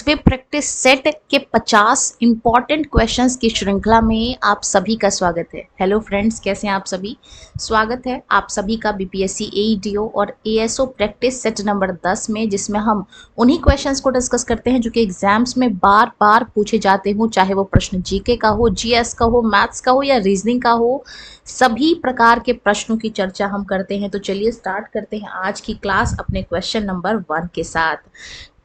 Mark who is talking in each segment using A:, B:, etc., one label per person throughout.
A: 10वीं practice set के 50 important questions की श्रृंखला में आप सभी का स्वागत है। हेलो फ्रेंड्स, कैसे हैं आप सभी। स्वागत है आप सभी का बीपीएससी एईटीओ और एएसओ प्रैक्टिस सेट नंबर 10 में, जिसमें हम उन्हीं क्वेश्चंस को डिस्कस करते हैं जो कि एग्जाम्स में बार बार पूछे जाते हो, चाहे वो प्रश्न जीके का हो, जीएस का हो, मैथ्स का हो या रीजनिंग का हो। सभी प्रकार के प्रश्नों की चर्चा हम करते हैं। तो चलिए स्टार्ट करते हैं आज की क्लास अपने क्वेश्चन नंबर 1 के साथ।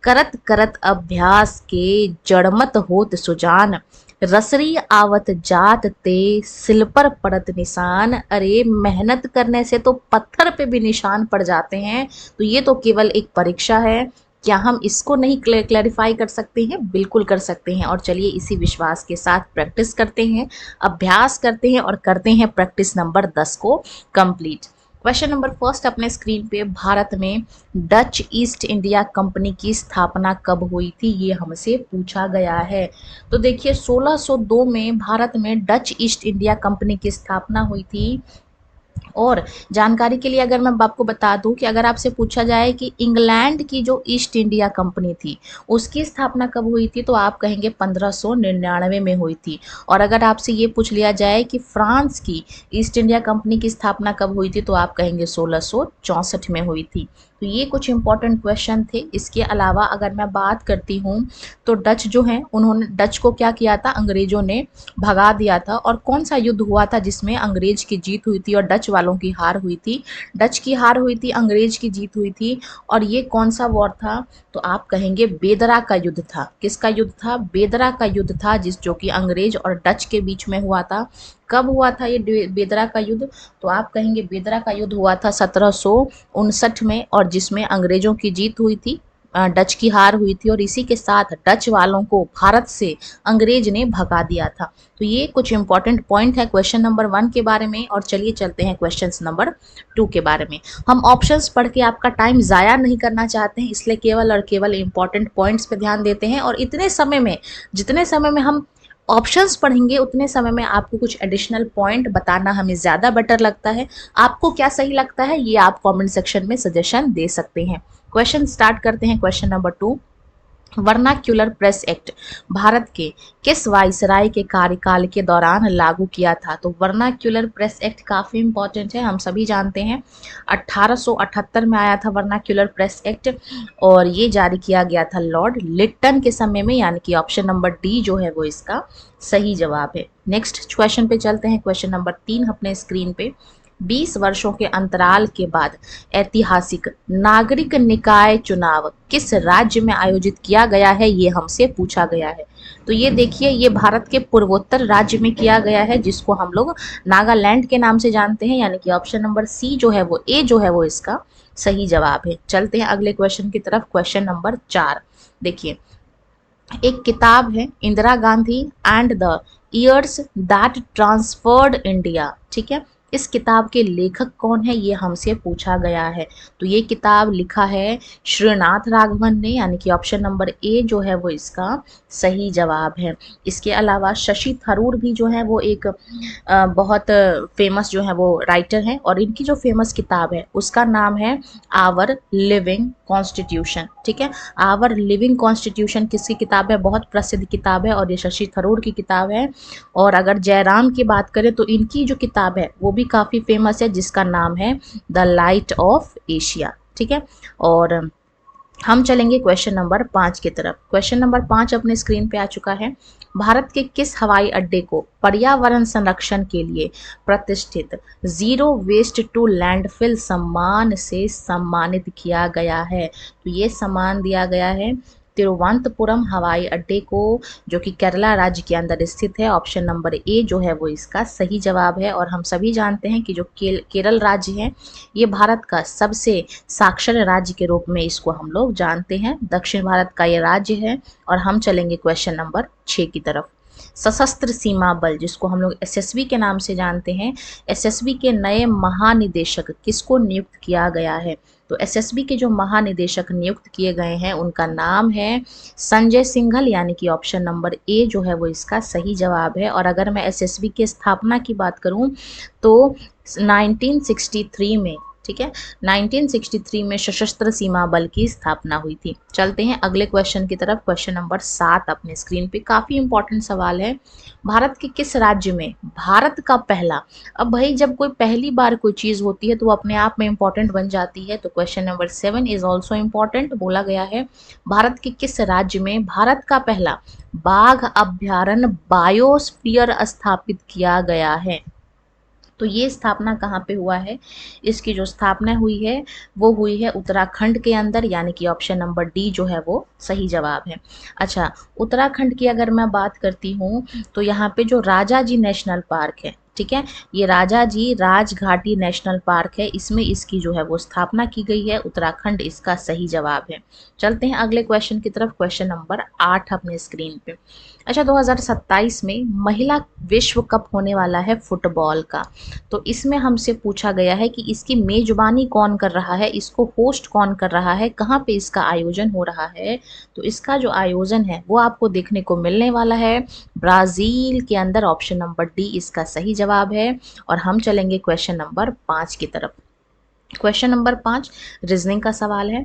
A: करत करत अभ्यास के जड़मत होत सुजान, रसरी आवत जात ते सिल पर पड़त निशान। अरे मेहनत करने से तो पत्थर पे भी निशान पड़ जाते हैं, तो ये तो केवल एक परीक्षा है। क्या हम इसको नहीं क्लैरिफाई कर सकते हैं? बिल्कुल कर सकते हैं। और चलिए इसी विश्वास के साथ प्रैक्टिस करते हैं, अभ्यास करते हैं और करते हैं प्रैक्टिस नंबर 10 को कंप्लीट। क्वेश्चन नंबर फर्स्ट अपने स्क्रीन पे, भारत में डच ईस्ट इंडिया कंपनी की स्थापना कब हुई थी, ये हमसे पूछा गया है। तो देखिए 1602 में भारत में डच ईस्ट इंडिया कंपनी की स्थापना हुई थी। और जानकारी के लिए अगर मैं आपको बता दूं कि अगर आपसे पूछा जाए कि इंग्लैंड की जो ईस्ट इंडिया कंपनी थी उसकी स्थापना कब हुई थी, तो आप कहेंगे 1599 में हुई थी। और अगर आपसे ये पूछ लिया जाए कि फ्रांस की ईस्ट इंडिया कंपनी की स्थापना कब हुई थी, तो आप कहेंगे 1664 में हुई थी। तो ये कुछ इंपॉर्टेंट क्वेश्चन थे। इसके अलावा अगर मैं बात करती हूँ तो डच जो हैं उन्होंने डच को क्या किया था, अंग्रेजों ने भगा दिया था। और कौन सा युद्ध हुआ था जिसमें अंग्रेज की जीत हुई थी और डच वालों की हार हुई थी? डच की हार हुई थी, अंग्रेज की जीत हुई थी। और ये कौन सा वॉर था? तो आप कहेंगे बेदरा का युद्ध था। किसका युद्ध था? बेदरा का युद्ध था, जो कि अंग्रेज और डच के बीच में हुआ था। कब हुआ था ये बेदरा का युद्ध? तो आप कहेंगे बेदरा का युद्ध हुआ था 1759 में, और जिसमें अंग्रेजों की जीत हुई थी, डच की हार हुई थी। और इसी के साथ डच वालों को भारत से अंग्रेज ने भगा दिया था। तो ये कुछ इंपॉर्टेंट पॉइंट है क्वेश्चन नंबर 1 के बारे में। और चलिए चलते हैं क्वेश्चन नंबर 2 के बारे में। हम ऑप्शंस पढ़ के आपका टाइम ज़ाया नहीं करना चाहते हैं, इसलिए केवल और केवल इंपॉर्टेंट पॉइंट्स पे ध्यान देते हैं। और इतने समय में, जितने समय में हम ऑप्शंस पढ़ेंगे उतने समय में आपको कुछ एडिशनल पॉइंट बताना हमें ज़्यादा बेटर लगता है। आपको क्या सही लगता है ये आप कमेंट सेक्शन में सजेशन दे सकते हैं। क्वेश्चन स्टार्ट करते हैं। Question number 2, vernacular press act Bharat के किस वाइसराय के कार्यकाल के दौरान लागू किया था? तो वर्नाक्यूलर प्रेस एक्ट काफ़ी इंपॉर्टेंट है, हम सभी जानते हैं। 1878 में आया था वर्नाक्यूलर प्रेस एक्ट, और ये जारी किया गया था लॉर्ड लिट्टन के समय में, यानी कि ऑप्शन नंबर डी जो है वो इसका सही जवाब है। नेक्स्ट क्वेश्चन पे चलते हैं। क्वेश्चन नंबर 3 अपने स्क्रीन पे, 20 वर्षों के अंतराल के बाद ऐतिहासिक नागरिक निकाय चुनाव किस राज्य में आयोजित किया गया है, ये हमसे पूछा गया है। तो ये देखिए, ये भारत के पूर्वोत्तर राज्य में किया गया है, जिसको हम लोग नागालैंड के नाम से जानते हैं, यानी कि ऑप्शन नंबर सी जो है वो, ए जो है वो इसका सही जवाब है। चलते हैं अगले क्वेश्चन की तरफ। क्वेश्चन नंबर 4 देखिए, एक किताब है Indira Gandhi and the years that transferred India, ठीक है। इस किताब के लेखक कौन है, ये हमसे पूछा गया है। तो ये किताब लिखा है श्रीनाथ राघवन ने, यानी कि ऑप्शन नंबर ए जो है वो इसका सही जवाब है। इसके अलावा शशि थरूर भी जो है वो एक बहुत फेमस जो है वो राइटर हैं, और इनकी जो फेमस किताब है उसका नाम है आवर लिविंग कॉन्स्टिट्यूशन, ठीक है। आवर लिविंग कॉन्स्टिट्यूशन किसकी किताब है? बहुत प्रसिद्ध किताब है, और ये शशि थरूर की किताब है। और अगर जयराम की बात करें तो इनकी जो किताब है वो भी काफ़ी फेमस है, जिसका नाम है द लाइट ऑफ एशिया, ठीक है। और हम चलेंगे क्वेश्चन नंबर 5 की तरफ। क्वेश्चन नंबर 5 अपने स्क्रीन पे आ चुका है। भारत के किस हवाई अड्डे को पर्यावरण संरक्षण के लिए प्रतिष्ठित जीरो वेस्ट टू लैंडफिल सम्मान से सम्मानित किया गया है? तो ये सम्मान दिया गया है तिरुवनंतपुरम हवाई अड्डे को, जो कि केरला राज्य के अंदर स्थित है। ऑप्शन नंबर ए जो है वो इसका सही जवाब है। और हम सभी जानते हैं कि जो केरल राज्य है ये भारत का सबसे साक्षर राज्य के रूप में इसको हम लोग जानते हैं। दक्षिण भारत का ये राज्य है। और हम चलेंगे क्वेश्चन नंबर 6 की तरफ। सशस्त्र सीमा बल, जिसको हम लोग एसएसबी के नाम से जानते हैं, एसएसबी के नए महानिदेशक किसको नियुक्त किया गया है? तो एसएसबी के जो महानिदेशक नियुक्त किए गए हैं उनका नाम है संजय सिंघल, यानी कि ऑप्शन नंबर ए जो है वो इसका सही जवाब है। और अगर मैं एसएसबी की स्थापना की बात करूं तो 1963 में ठीक है, 1963 में सशस्त्र सीमा बल की स्थापना हुई थी। चलते हैं अगले क्वेश्चन की तरफ। क्वेश्चन नंबर 7 अपने स्क्रीन पे, काफी इंपॉर्टेंट सवाल है। भारत के किस राज्य में भारत का पहला, अब भाई जब कोई पहली बार कोई चीज होती है तो वो अपने आप में इंपॉर्टेंट बन जाती है। तो question number 7 is also important. बोला गया है भारत के किस राज्य में भारत का पहला बाघ अभ्यारण्य बायोस्फीयर स्थापित किया गया है। तो ये स्थापना कहाँ पे हुआ है, इसकी जो स्थापना हुई है वो हुई है उत्तराखंड के अंदर, यानी कि ऑप्शन नंबर डी जो है वो सही जवाब है। अच्छा, उत्तराखंड की अगर मैं बात करती हूँ तो यहाँ पे जो राजाजी नेशनल पार्क है, ठीक है, ये राजाजी राजघाटी नेशनल पार्क है, इसमें इसकी जो है वो स्थापना की गई है। उत्तराखंड इसका सही जवाब है। चलते हैं अगले क्वेश्चन की तरफ। क्वेश्चन नंबर 8 अपने स्क्रीन पे। अच्छा, 2027 में महिला विश्व कप होने वाला है फुटबॉल का। तो इसमें हमसे पूछा गया है कि इसकी मेजबानी कौन कर रहा है, इसको होस्ट कौन कर रहा है, कहाँ पे इसका आयोजन हो रहा है। तो इसका जो आयोजन है वो आपको देखने को मिलने वाला है ब्राजील के अंदर। ऑप्शन नंबर डी इसका सही जवाब है। और हम चलेंगे क्वेश्चन नंबर 5 की तरफ। क्वेश्चन नंबर 5 रीजनिंग का सवाल है।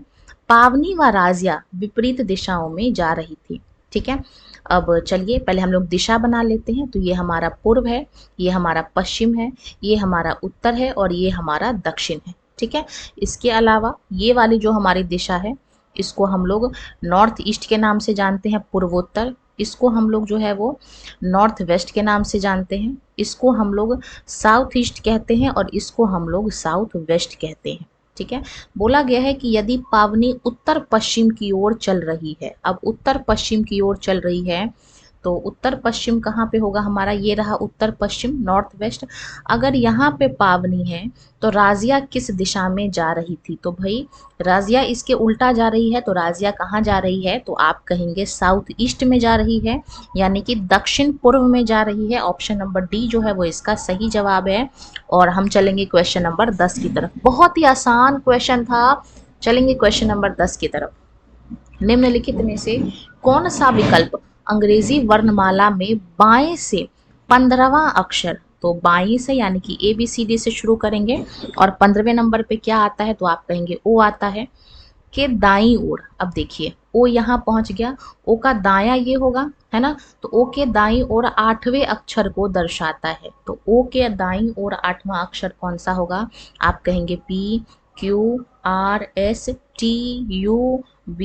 A: पावनी व राजिया विपरीत दिशाओं में जा रही थी, ठीक है। अब चलिए पहले हम लोग दिशा बना लेते हैं। तो ये हमारा पूर्व है, ये हमारा पश्चिम है, ये हमारा उत्तर है और ये हमारा दक्षिण है, ठीक है। इसके अलावा ये वाली जो हमारी दिशा है इसको हम लोग नॉर्थ ईस्ट के नाम से जानते हैं, पूर्वोत्तर। इसको हम लोग जो है वो नॉर्थ वेस्ट के नाम से जानते हैं। इसको हम लोग साउथ ईस्ट कहते हैं और इसको हम लोग साउथ वेस्ट कहते हैं, ठीक है। बोला गया है कि यदि पावनी उत्तर पश्चिम की ओर चल रही है, अब उत्तर पश्चिम की ओर चल रही है तो उत्तर पश्चिम कहाँ पे होगा हमारा, ये रहा उत्तर पश्चिम, नॉर्थ वेस्ट। अगर यहाँ पे पावनी है तो राजिया किस दिशा में जा रही थी, तो भाई राजिया इसके उल्टा जा रही है। तो राजिया कहाँ जा रही है, तो आप कहेंगे साउथ ईस्ट में जा रही है, यानी कि दक्षिण पूर्व में जा रही है। ऑप्शन नंबर डी जो है वो इसका सही जवाब है। और हम चलेंगे क्वेश्चन नंबर 10 की तरफ। बहुत ही आसान क्वेश्चन था। चलेंगे क्वेश्चन नंबर 10 की तरफ। निम्नलिखित में से कौन सा विकल्प अंग्रेजी वर्णमाला में बाएं से 15वां अक्षर, तो बाएं से यानी कि ABCD से शुरू करेंगे और 15वें नंबर पे क्या आता है, तो आप कहेंगे ओ आता है, के दाई ओर। अब देखिए ओ यहाँ पहुंच गया, ओ का दाया ये होगा, है ना। तो ओ के दाई ओर 8वें अक्षर को दर्शाता है। तो ओ के दाई ओर 8वां अक्षर कौन सा होगा, आप कहेंगे PQRSTU V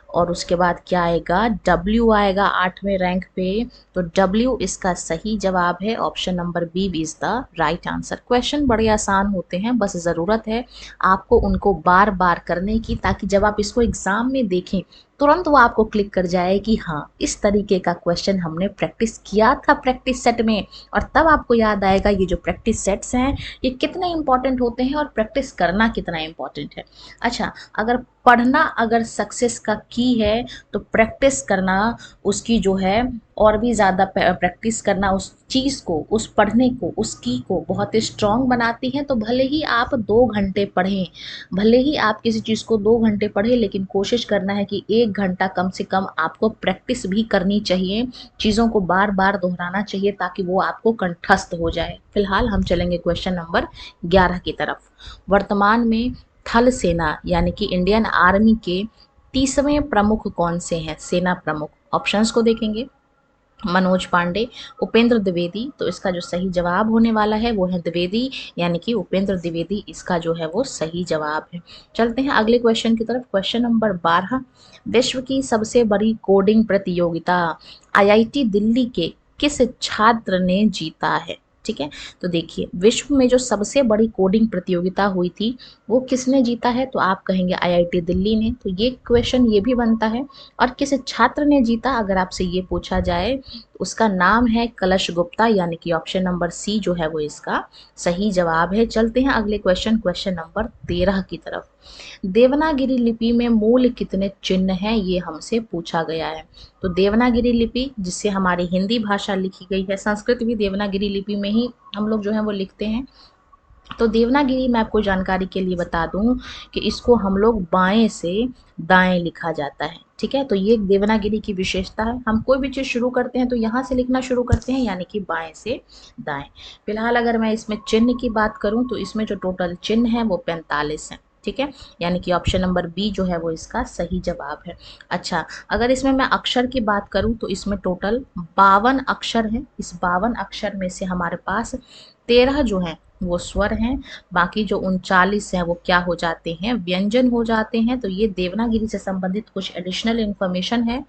A: और उसके बाद क्या आएगा, W आएगा 8वें रैंक पे। तो W इसका सही जवाब है। Option number B is the right answer. Question बड़े आसान होते हैं, बस ज़रूरत है आपको उनको बार बार करने की, ताकि जब आप इसको एग्जाम में देखें तुरंत वो आपको क्लिक कर जाए कि हाँ इस तरीके का क्वेश्चन हमने प्रैक्टिस किया था प्रैक्टिस सेट में। और तब आपको याद आएगा ये जो प्रैक्टिस सेट्स हैं ये कितने इंपॉर्टेंट होते हैं और प्रैक्टिस करना कितना इंपॉर्टेंट है। अच्छा, अगर पढ़ना अगर सक्सेस का की है तो प्रैक्टिस करना उसकी जो है और भी ज़्यादा प्रैक्टिस करना उस चीज़ को, उस पढ़ने को, उस की को बहुत ही स्ट्रॉन्ग बनाती है। तो भले ही आप 2 घंटे पढ़ें, भले ही आप किसी चीज़ को 2 घंटे पढ़ें, लेकिन कोशिश करना है कि 1 घंटा कम से कम आपको प्रैक्टिस भी करनी चाहिए, चीज़ों को बार बार दोहराना चाहिए ताकि वो आपको कंठस्थ हो जाए। फिलहाल हम चलेंगे क्वेश्चन नंबर 11 की तरफ। वर्तमान में थल सेना यानी कि इंडियन आर्मी के 30वें प्रमुख कौन से हैं, सेना प्रमुख। ऑप्शंस को देखेंगे, मनोज पांडे, उपेंद्र द्विवेदी। तो इसका जो सही जवाब होने वाला है वो है द्विवेदी, यानी कि उपेंद्र द्विवेदी इसका जो है वो सही जवाब है। चलते हैं अगले क्वेश्चन की तरफ। क्वेश्चन नंबर 12, विश्व की सबसे बड़ी कोडिंग प्रतियोगिता IIT दिल्ली के किस छात्र ने जीता है, ठीक है। तो देखिए विश्व में जो सबसे बड़ी कोडिंग प्रतियोगिता हुई थी वो किसने जीता है, तो आप कहेंगे IIT दिल्ली ने। तो ये क्वेश्चन ये भी बनता है। और किस छात्र ने जीता अगर आपसे ये पूछा जाए तो उसका नाम है कलश गुप्ता, यानी कि ऑप्शन नंबर सी जो है वो इसका सही जवाब है। चलते हैं अगले क्वेश्चन, क्वेश्चन नंबर 13 की तरफ। देवनागरी लिपि में मूल कितने चिन्ह हैं, ये हमसे पूछा गया है। तो देवनागरी लिपि जिससे हमारी हिंदी भाषा लिखी गई है, संस्कृत भी देवनागरी लिपि में ही हम लोग जो है वो लिखते हैं। तो देवनागरी मैं आपको जानकारी के लिए बता दूं कि इसको हम लोग बाएं से दाएं लिखा जाता है। ठीक है, तो ये एक देवनागरी की विशेषता है। हम कोई भी चीज़ शुरू करते हैं तो यहाँ से लिखना शुरू करते हैं, यानी कि बाएं से दाएं। फिलहाल अगर मैं इसमें चिन्ह की बात करूं तो इसमें जो टोटल चिन्ह है वो 45 है। ठीक है, यानी कि ऑप्शन नंबर बी जो है वो इसका सही जवाब है। अच्छा, अगर इसमें मैं अक्षर की बात करूं तो इसमें टोटल 52 अक्षर हैं। इस 52 अक्षर में से हमारे पास 13 जो हैं वो स्वर हैं, बाकी जो 39 हैं वो क्या हो जाते हैं, व्यंजन हो जाते हैं। तो ये देवनागरी से संबंधित कुछ एडिशनल इन्फॉर्मेशन है।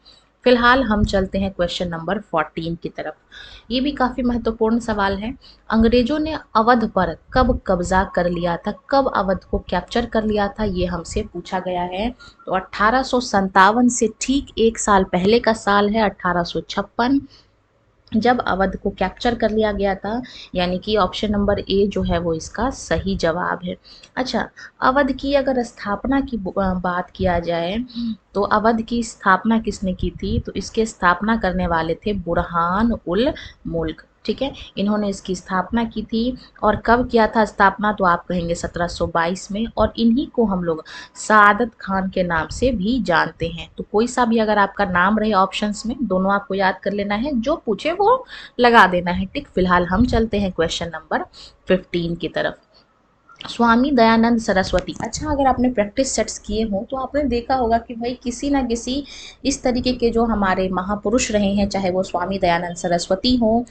A: फिलहाल हम चलते हैं क्वेश्चन नंबर 14 की तरफ। ये भी काफ़ी महत्वपूर्ण सवाल है। अंग्रेजों ने अवध पर कब कब्जा कर लिया था, कब अवध को कैप्चर कर लिया था, ये हमसे पूछा गया है। तो 1857 से ठीक एक साल पहले का साल है 1856, जब अवध को कैप्चर कर लिया गया था, यानी कि ऑप्शन नंबर ए जो है वो इसका सही जवाब है। अच्छा, अवध की अगर स्थापना की बात किया जाए तो अवध की स्थापना किसने की थी, तो इसके स्थापना करने वाले थे बुरहान उल मुल्क। ठीक है, इन्होंने इसकी स्थापना की थी। और कब किया था स्थापना, तो आप कहेंगे 1722 में। और इन्हीं को हम लोग सादत खान के नाम से भी जानते हैं। तो कोई सा भी अगर आपका नाम रहे ऑप्शंस में, दोनों आपको याद कर लेना है, जो पूछे वो लगा देना है टिक। फिलहाल हम चलते हैं क्वेश्चन नंबर 15 की तरफ। स्वामी दयानंद सरस्वती। अच्छा, अगर आपने प्रैक्टिस सेट्स किए हों तो आपने देखा होगा कि भाई किसी ना किसी इस तरीके के जो हमारे महापुरुष रहे हैं, चाहे वो स्वामी दयानंद सरस्वती हों,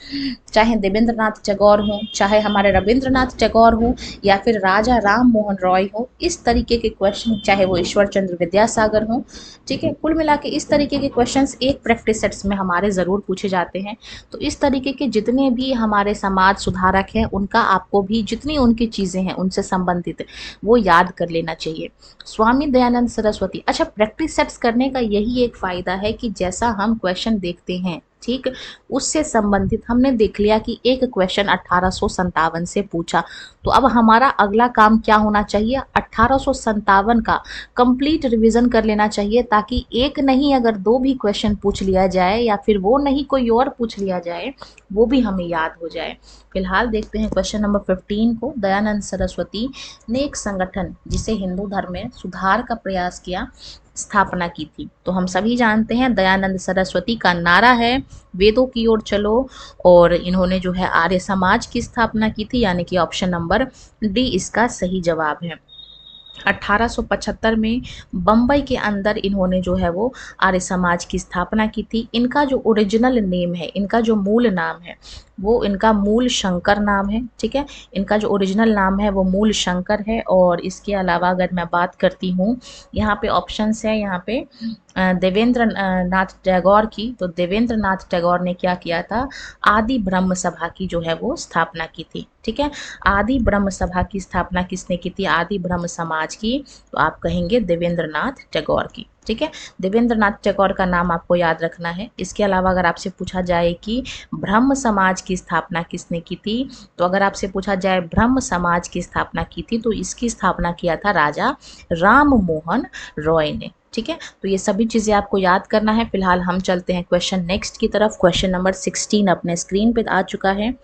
A: चाहे देवेंद्रनाथ टैगोर हों, चाहे हमारे रविंद्रनाथ टैगोर हों, या फिर राजा राम मोहन रॉय हों, इस तरीके के क्वेश्चन, चाहे वो ईश्वर चंद्र विद्यासागर हों। ठीक है, कुल मिला के इस तरीके के क्वेश्चंस एक प्रैक्टिस सेट्स में हमारे ज़रूर पूछे जाते हैं। तो इस तरीके के जितने भी हमारे समाज सुधारक हैं, उनका आपको भी जितनी उनकी चीज़ें हैं उनसे संबंधित वो याद कर लेना चाहिए। स्वामी दयानंद सरस्वती। अच्छा, प्रैक्टिस सेट्स करने का यही एक फ़ायदा है कि जैसा हम क्वेश्चन देखते हैं, ठीक, उससे संबंधित हमने देख लिया कि एक क्वेश्चन 1857 से पूछा, तो अब हमारा अगला काम क्या होना चाहिए, 1857 का कंप्लीट रिवीजन कर लेना चाहिए, ताकि एक नहीं अगर दो भी क्वेश्चन पूछ लिया जाए, या फिर वो नहीं कोई और पूछ लिया जाए, वो भी हमें याद हो जाए। फिलहाल देखते हैं क्वेश्चन नंबर 15 को। दयानंद सरस्वती ने एक संगठन जिसे हिंदू धर्म में सुधार का प्रयास किया, स्थापना की थी। तो हम सभी जानते हैं दयानंद सरस्वती का नारा है वेदों की ओर चलो, और इन्होंने जो है आर्य समाज की स्थापना की थी, यानी कि ऑप्शन नंबर डी इसका सही जवाब है। 1875 में बम्बई के अंदर इन्होंने जो है वो आर्य समाज की स्थापना की थी। इनका जो ओरिजिनल नेम है, इनका जो मूल नाम है, वो इनका मूल शंकर नाम है। ठीक है, इनका जो ओरिजिनल नाम है वो मूल शंकर है। और इसके अलावा अगर मैं बात करती हूँ, यहाँ पे ऑप्शंस है, यहाँ पे देवेंद्र नाथ टैगोर की। तो देवेंद्र नाथ टैगोर ने क्या किया था, आदि ब्रह्म सभा की जो है वो स्थापना की थी। ठीक है, आदि ब्रह्म सभा की स्थापना किसने की थी, आदि ब्रह्म समाज की, तो आप कहेंगे देवेंद्र नाथ टैगोर की। ठीक है, देवेंद्र नाथ टैगोर का नाम आपको याद रखना है। इसके अलावा अगर आपसे पूछा जाए कि ब्रह्म समाज की स्थापना किसने की थी, तो अगर आपसे पूछा जाए ब्रह्म समाज की स्थापना की थी, तो इसकी स्थापना किया था राजा राम मोहन रॉय ने। ठीक है, तो ये सभी चीज़ें आपको याद करना है। फिलहाल हम चलते हैं क्वेश्चन नेक्स्ट की तरफ। क्वेश्चन नंबर 16 अपने स्क्रीन पे आ चुका है।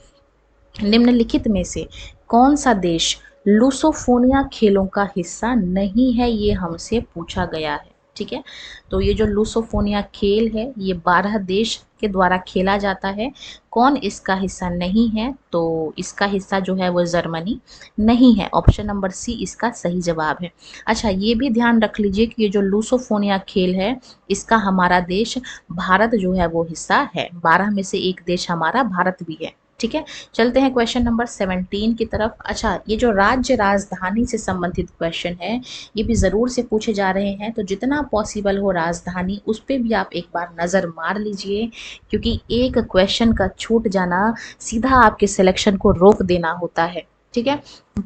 A: निम्नलिखित में से कौन सा देश लूसोफोनिया खेलों का हिस्सा नहीं है, ये हमसे पूछा गया है। ठीक है, तो ये जो लूसोफोनिया खेल है ये 12 देश के द्वारा खेला जाता है। कौन इसका हिस्सा नहीं है, तो इसका हिस्सा जो है वो जर्मनी नहीं है। ऑप्शन नंबर सी इसका सही जवाब है। अच्छा, ये भी ध्यान रख लीजिए कि ये जो लूसोफोनिया खेल है इसका हमारा देश भारत जो है वो हिस्सा है। 12 में से एक देश हमारा भारत भी है। ठीक है, चलते हैं क्वेश्चन नंबर 17 की तरफ। अच्छा, ये जो राज्य राजधानी से संबंधित क्वेश्चन है ये भी ज़रूर से पूछे जा रहे हैं, तो जितना पॉसिबल हो राजधानी उस पर भी आप एक बार नज़र मार लीजिए, क्योंकि एक क्वेश्चन का छूट जाना सीधा आपके सिलेक्शन को रोक देना होता है। ठीक है,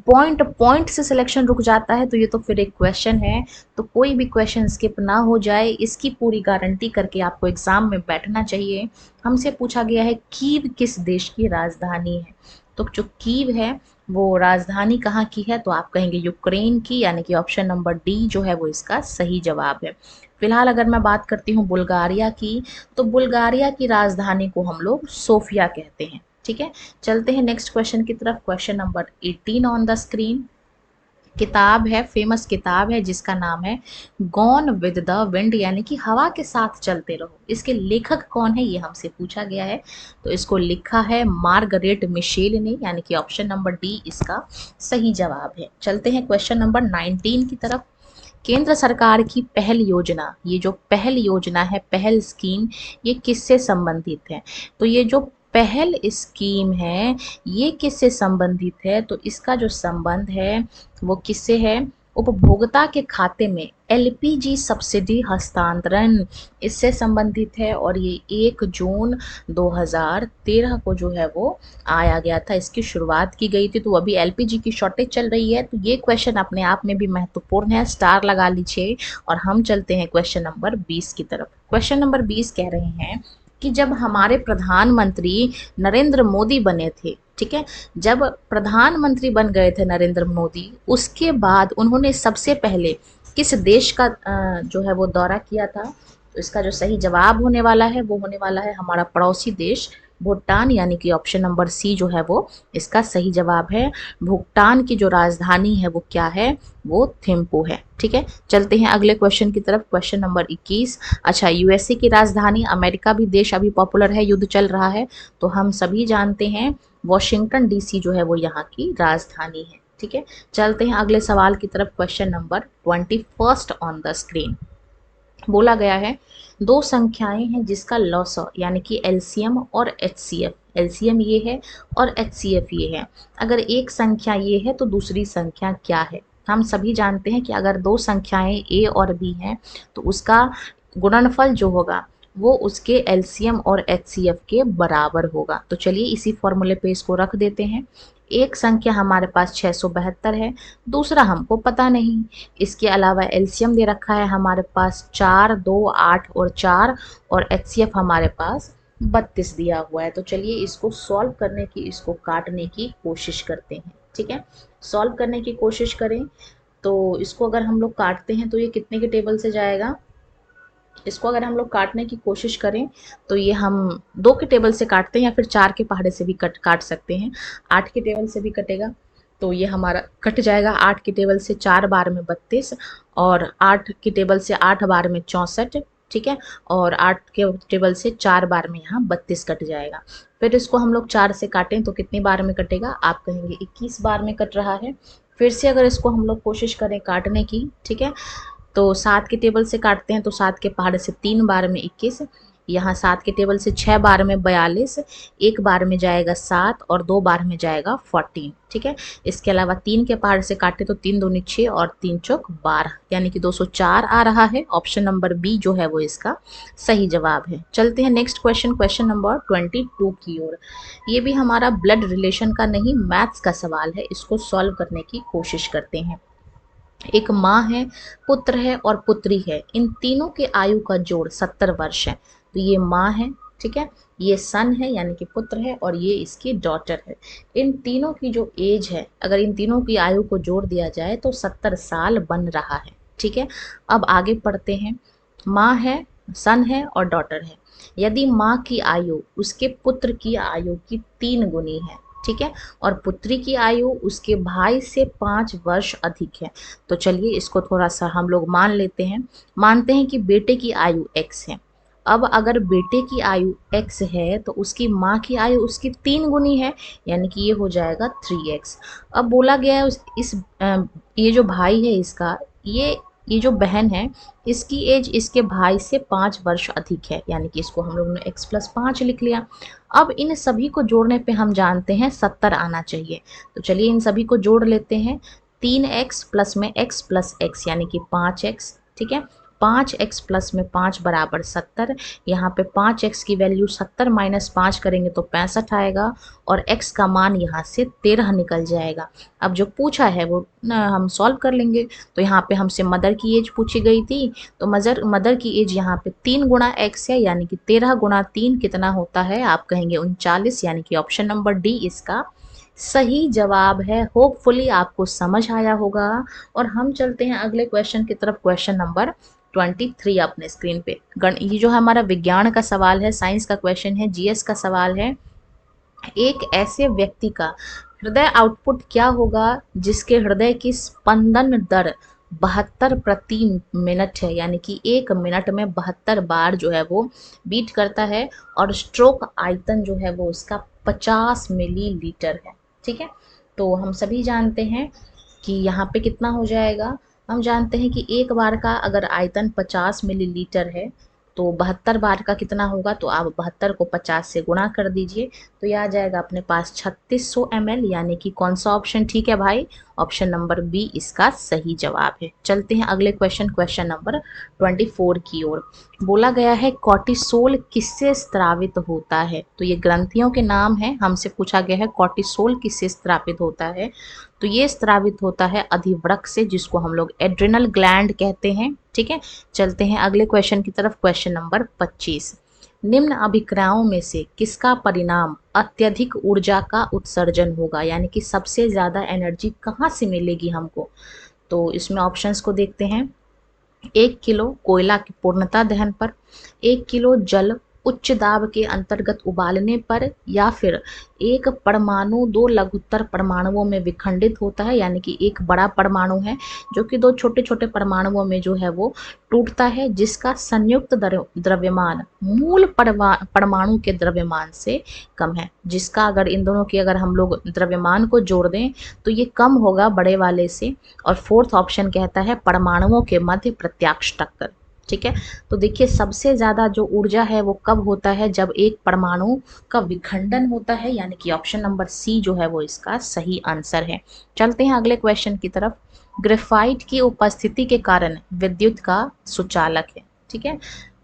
A: पॉइंट पॉइंट से सिलेक्शन रुक जाता है, तो ये तो फिर एक क्वेश्चन है, तो कोई भी क्वेश्चन स्किप ना हो जाए, इसकी पूरी गारंटी करके आपको एग्ज़ाम में बैठना चाहिए। हमसे पूछा गया है कीव किस देश की राजधानी है, तो जो कीव है वो राजधानी कहाँ की है, तो आप कहेंगे यूक्रेन की, यानी कि ऑप्शन नंबर डी जो है वो इसका सही जवाब है। फिलहाल अगर मैं बात करती हूँ बुल्गारिया की, तो बुल्गारिया की राजधानी को हम लोग सोफिया कहते हैं। ठीक है, चलते हैं नेक्स्ट क्वेश्चन की तरफ। Question number 18 on the screen. किताब है, फेमस किताब है जिसका नाम है गॉन विद द विंड, यानी कि हवा के साथ चलते रहो। इसके लेखक कौन है ये हमसे पूछा गया है। तो इसको लिखा है मार्गरेट मिशेल ने, यानी कि ऑप्शन नंबर डी इसका सही जवाब है। चलते हैं क्वेश्चन नंबर 19 की तरफ। केंद्र सरकार की पहल योजना, ये जो पहल योजना है, पहल स्कीम, ये किससे संबंधित है। तो ये जो पहल स्कीम है ये किससे संबंधित है। तो इसका जो संबंध है वो किससे है, उपभोक्ता के खाते में एलपीजी सब्सिडी हस्तांतरण, इससे संबंधित है। और ये 1 जून 2013 को जो है वो आया गया था, इसकी शुरुआत की गई थी। तो अभी एलपीजी की शॉर्टेज चल रही है, तो ये क्वेश्चन अपने आप में भी महत्वपूर्ण है, स्टार लगा लीजिए। और हम चलते हैं क्वेश्चन नंबर 20 की तरफ। क्वेश्चन नंबर 20 कह रहे हैं कि जब हमारे प्रधानमंत्री नरेंद्र मोदी बने थे, ठीक है, जब प्रधानमंत्री बन गए थे नरेंद्र मोदी, उसके बाद उन्होंने सबसे पहले किस देश का जो है वो दौरा किया था। तो इसका जो सही जवाब होने वाला है वो होने वाला है हमारा पड़ोसी देश भूटान, यानी कि ऑप्शन नंबर सी जो है वो इसका सही जवाब है। भूटान की जो राजधानी है वो क्या है, वो थिम्पू है। ठीक है, चलते हैं अगले क्वेश्चन की तरफ। Question number 21। अच्छा, यूएसए की राजधानी, अमेरिका भी देश अभी पॉपुलर है, युद्ध चल रहा है, तो हम सभी जानते हैं वॉशिंगटन डीसी जो है वो यहाँ की राजधानी है। ठीक है, चलते हैं अगले सवाल की तरफ। Question number 21 on the screen. बोला गया है दो संख्याएं हैं जिसका लॉस यानी कि एलसीएम और एचसीएफ, एलसीएम ये है और एचसीएफ ये है। अगर एक संख्या ये है तो दूसरी संख्या क्या है। हम सभी जानते हैं कि अगर दो संख्याएं ए और बी हैं तो उसका गुणनफल जो होगा वो उसके एलसीएम और एचसीएफ के बराबर होगा। तो चलिए इसी फॉर्मूले पे इसको रख देते हैं। एक संख्या हमारे पास 672 है, दूसरा हमको पता नहीं। इसके अलावा एलसीएम दे रखा है हमारे पास 4, 2, 8 और 4, और एचसीएफ हमारे पास 32 दिया हुआ है। तो चलिए इसको सॉल्व करने की, इसको काटने की कोशिश करते हैं। ठीक है, सॉल्व करने की कोशिश करें तो इसको अगर हम लोग काटते हैं तो ये कितने के टेबल से जाएगा। इसको अगर हम लोग काटने की कोशिश करें तो ये हम 2 के टेबल से काटते हैं या फिर 4 के पहाड़े से भी काट सकते हैं। 8 के टेबल से भी कटेगा तो ये हमारा कट जाएगा। 8 के टेबल से 4 बार में 32 और 8 के टेबल से 8 बार में 64। ठीक है, और 8 के टेबल से 4 बार में यहाँ 32 कट जाएगा। फिर इसको हम लोग 4 से काटें तो कितनी बार में कटेगा, आप कहेंगे 21 बार में कट रहा है। फिर से अगर इसको हम लोग कोशिश करें काटने की, ठीक है, तो 7 के टेबल से काटते हैं तो 7 के पहाड़े से 3 बार में 21, यहाँ 7 के टेबल से 6 बार में 42, एक बार में जाएगा 7 और 2 बार में जाएगा 14। ठीक है, इसके अलावा 3 के पहाड़ से काटे तो 3 दूनी 6 और 3 चौक 12, यानी कि 204 आ रहा है। ऑप्शन नंबर बी जो है वो इसका सही जवाब है। चलते हैं नेक्स्ट क्वेश्चन, क्वेश्चन नंबर 22 की ओर। ये भी हमारा ब्लड रिलेशन का नहीं, मैथ्स का सवाल है, इसको सॉल्व करने की कोशिश करते हैं। एक माँ है, पुत्र है और पुत्री है, इन तीनों के आयु का जोड़ 70 वर्ष है। तो ये माँ है, ठीक है, ये सन है यानी कि पुत्र है, और ये इसकी डॉटर है। इन तीनों की जो एज है, अगर इन तीनों की आयु को जोड़ दिया जाए तो 70 साल बन रहा है। ठीक है, अब आगे पढ़ते हैं। माँ है, सन है और डॉटर है। यदि माँ की आयु उसके पुत्र की आयु की 3 गुनी है, ठीक है, और पुत्री की आयु उसके भाई से 5 वर्ष अधिक है, तो चलिए इसको थोड़ा सा हम लोग मान लेते हैं। मानते हैं कि बेटे की आयु x है। अब अगर बेटे की आयु x है तो उसकी माँ की आयु उसकी 3 गुनी है, यानी कि ये हो जाएगा 3x। अब बोला गया है ये जो भाई है इसका, ये जो बहन है इसकी एज इसके भाई से 5 वर्ष अधिक है, यानी कि इसको हम लोग ने x+5 लिख लिया। अब इन सभी को जोड़ने पे हम जानते हैं 70 आना चाहिए, तो चलिए इन सभी को जोड़ लेते हैं। 3x प्लस में x प्लस x यानी कि 5x, ठीक है, 5x प्लस में 5 बराबर 70। यहाँ पे 5x की वैल्यू 70 माइनस 5 करेंगे तो 65 आएगा, और x का मान यहाँ से 13 निकल जाएगा। अब जो पूछा है वो हम सॉल्व कर लेंगे। तो यहाँ पे हमसे मदर की एज पूछी गई थी, तो मदर की एज यहाँ पे 3 गुणा x है, यानी कि 13 गुणा 3 कितना होता है, आप कहेंगे 39, यानी कि ऑप्शन नंबर डी इसका सही जवाब है। होपफुली आपको समझ आया होगा। और हम चलते हैं अगले क्वेश्चन की तरफ। क्वेश्चन नंबर 23 अपने स्क्रीन पे। ये जो हमारा विज्ञान का सवाल है, साइंस का क्वेश्चन है, जीएस का सवाल है। एक ऐसे व्यक्ति का हृदय आउटपुट क्या होगा जिसके हृदय की स्पंदन दर 72 प्रति मिनट है, यानी कि 1 मिनट में 72 बार जो है वो बीट करता है, और स्ट्रोक आयतन जो है वो उसका 50 मिलीलीटर है। ठीक है, तो हम सभी जानते हैं कि यहाँ पे कितना हो जाएगा। हम जानते हैं कि एक बार का अगर आयतन 50 मिलीलीटर है तो 72 बार का कितना होगा, तो आप 72 को 50 से गुणा कर दीजिए, तो यह आ जाएगा अपने पास 3600 ml। यानी कि कौन सा ऑप्शन ठीक है भाई, ऑप्शन नंबर बी इसका सही जवाब है। चलते हैं अगले क्वेश्चन नंबर 24 की ओर। बोला गया है कॉर्टिसोल किससे स्रावित होता है, तो ये ग्रंथियों के नाम है, हमसे पूछा गया है कॉर्टिसोल किससे स्रावित होता है। तो ये स्रावित होता है अधिवृक्क से, जिसको हम लोग एड्रिनल ग्लैंड कहते हैं। ठीक है, चलते हैं अगले क्वेश्चन की तरफ। क्वेश्चन नंबर 25, निम्न अभिक्रियाओं में से किसका परिणाम अत्यधिक ऊर्जा का उत्सर्जन होगा, यानी कि सबसे ज्यादा एनर्जी कहाँ से मिलेगी हमको। तो इसमें ऑप्शंस को देखते हैं। 1 किलो कोयला के पूर्णतः दहन पर, 1 किलो जल उच्च दाब के अंतर्गत उबालने पर, या फिर एक परमाणु 2 लघुत्तर परमाणुओं में विखंडित होता है, यानी कि एक बड़ा परमाणु है जो कि 2 छोटे छोटे परमाणुओं में जो है वो टूटता है, जिसका संयुक्त द्रव्यमान मूल परमाणु के द्रव्यमान से कम है। जिसका अगर इन दोनों की अगर हम लोग द्रव्यमान को जोड़ दें तो ये कम होगा बड़े वाले से। और फोर्थ ऑप्शन कहता है परमाणुओं के मध्य प्रत्यक्ष टक्कर। ठीक है, तो देखिए सबसे ज़्यादा जो ऊर्जा है वो कब होता है, जब एक परमाणु का विखंडन होता है, यानी कि ऑप्शन नंबर सी जो है वो इसका सही आंसर है। चलते हैं अगले क्वेश्चन की तरफ। ग्रेफाइट की उपस्थिति के कारण विद्युत का सुचालक है। ठीक है,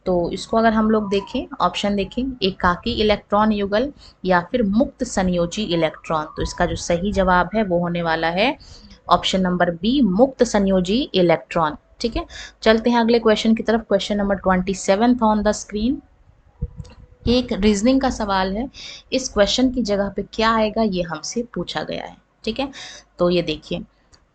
A: तो इसको अगर हम लोग देखें, ऑप्शन देखें, एकाकी इलेक्ट्रॉन युगल या फिर मुक्त संयोजी इलेक्ट्रॉन, तो इसका जो सही जवाब है वो होने वाला है ऑप्शन नंबर बी, मुक्त संयोजी इलेक्ट्रॉन। ठीक है, चलते हैं अगले क्वेश्चन की तरफ। Question number 27 on the screen, एक रीजनिंग का सवाल है। इस क्वेश्चन की जगह पे क्या आएगा ये हमसे पूछा गया है। ठीक है, तो ये देखिए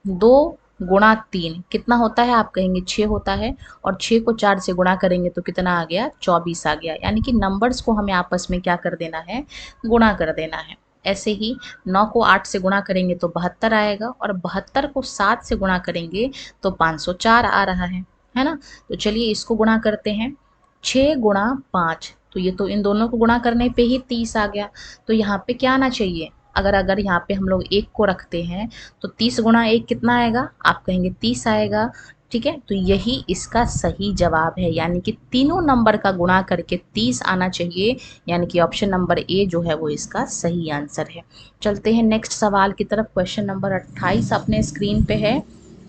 A: 2 गुणा 3 कितना होता है, आप कहेंगे 6 होता है, और 6 को 4 से गुणा करेंगे तो कितना आ गया, 24 आ गया। यानी कि नंबर्स को हमें आपस में क्या कर देना है, गुणा कर देना है। ऐसे ही 9 को 8 से गुणा करेंगे तो 72 आएगा, और 72 को 7 से गुणा करेंगे तो 504 आ रहा है ना। तो चलिए इसको गुणा करते हैं। 6 गुणा 5, तो ये तो इन दोनों को गुणा करने पे ही 30 आ गया। तो यहाँ पे क्या आना चाहिए, अगर यहाँ पे हम लोग 1 को रखते हैं तो 30 गुणा 1 कितना आएगा, आप कहेंगे 30 आएगा। ठीक है, तो यही इसका सही जवाब है, यानी कि तीनों नंबर का गुणा करके 30 आना चाहिए, यानी कि ऑप्शन नंबर ए जो है वो इसका सही आंसर है। चलते हैं नेक्स्ट सवाल की तरफ। क्वेश्चन नंबर 28 अपने स्क्रीन पे है,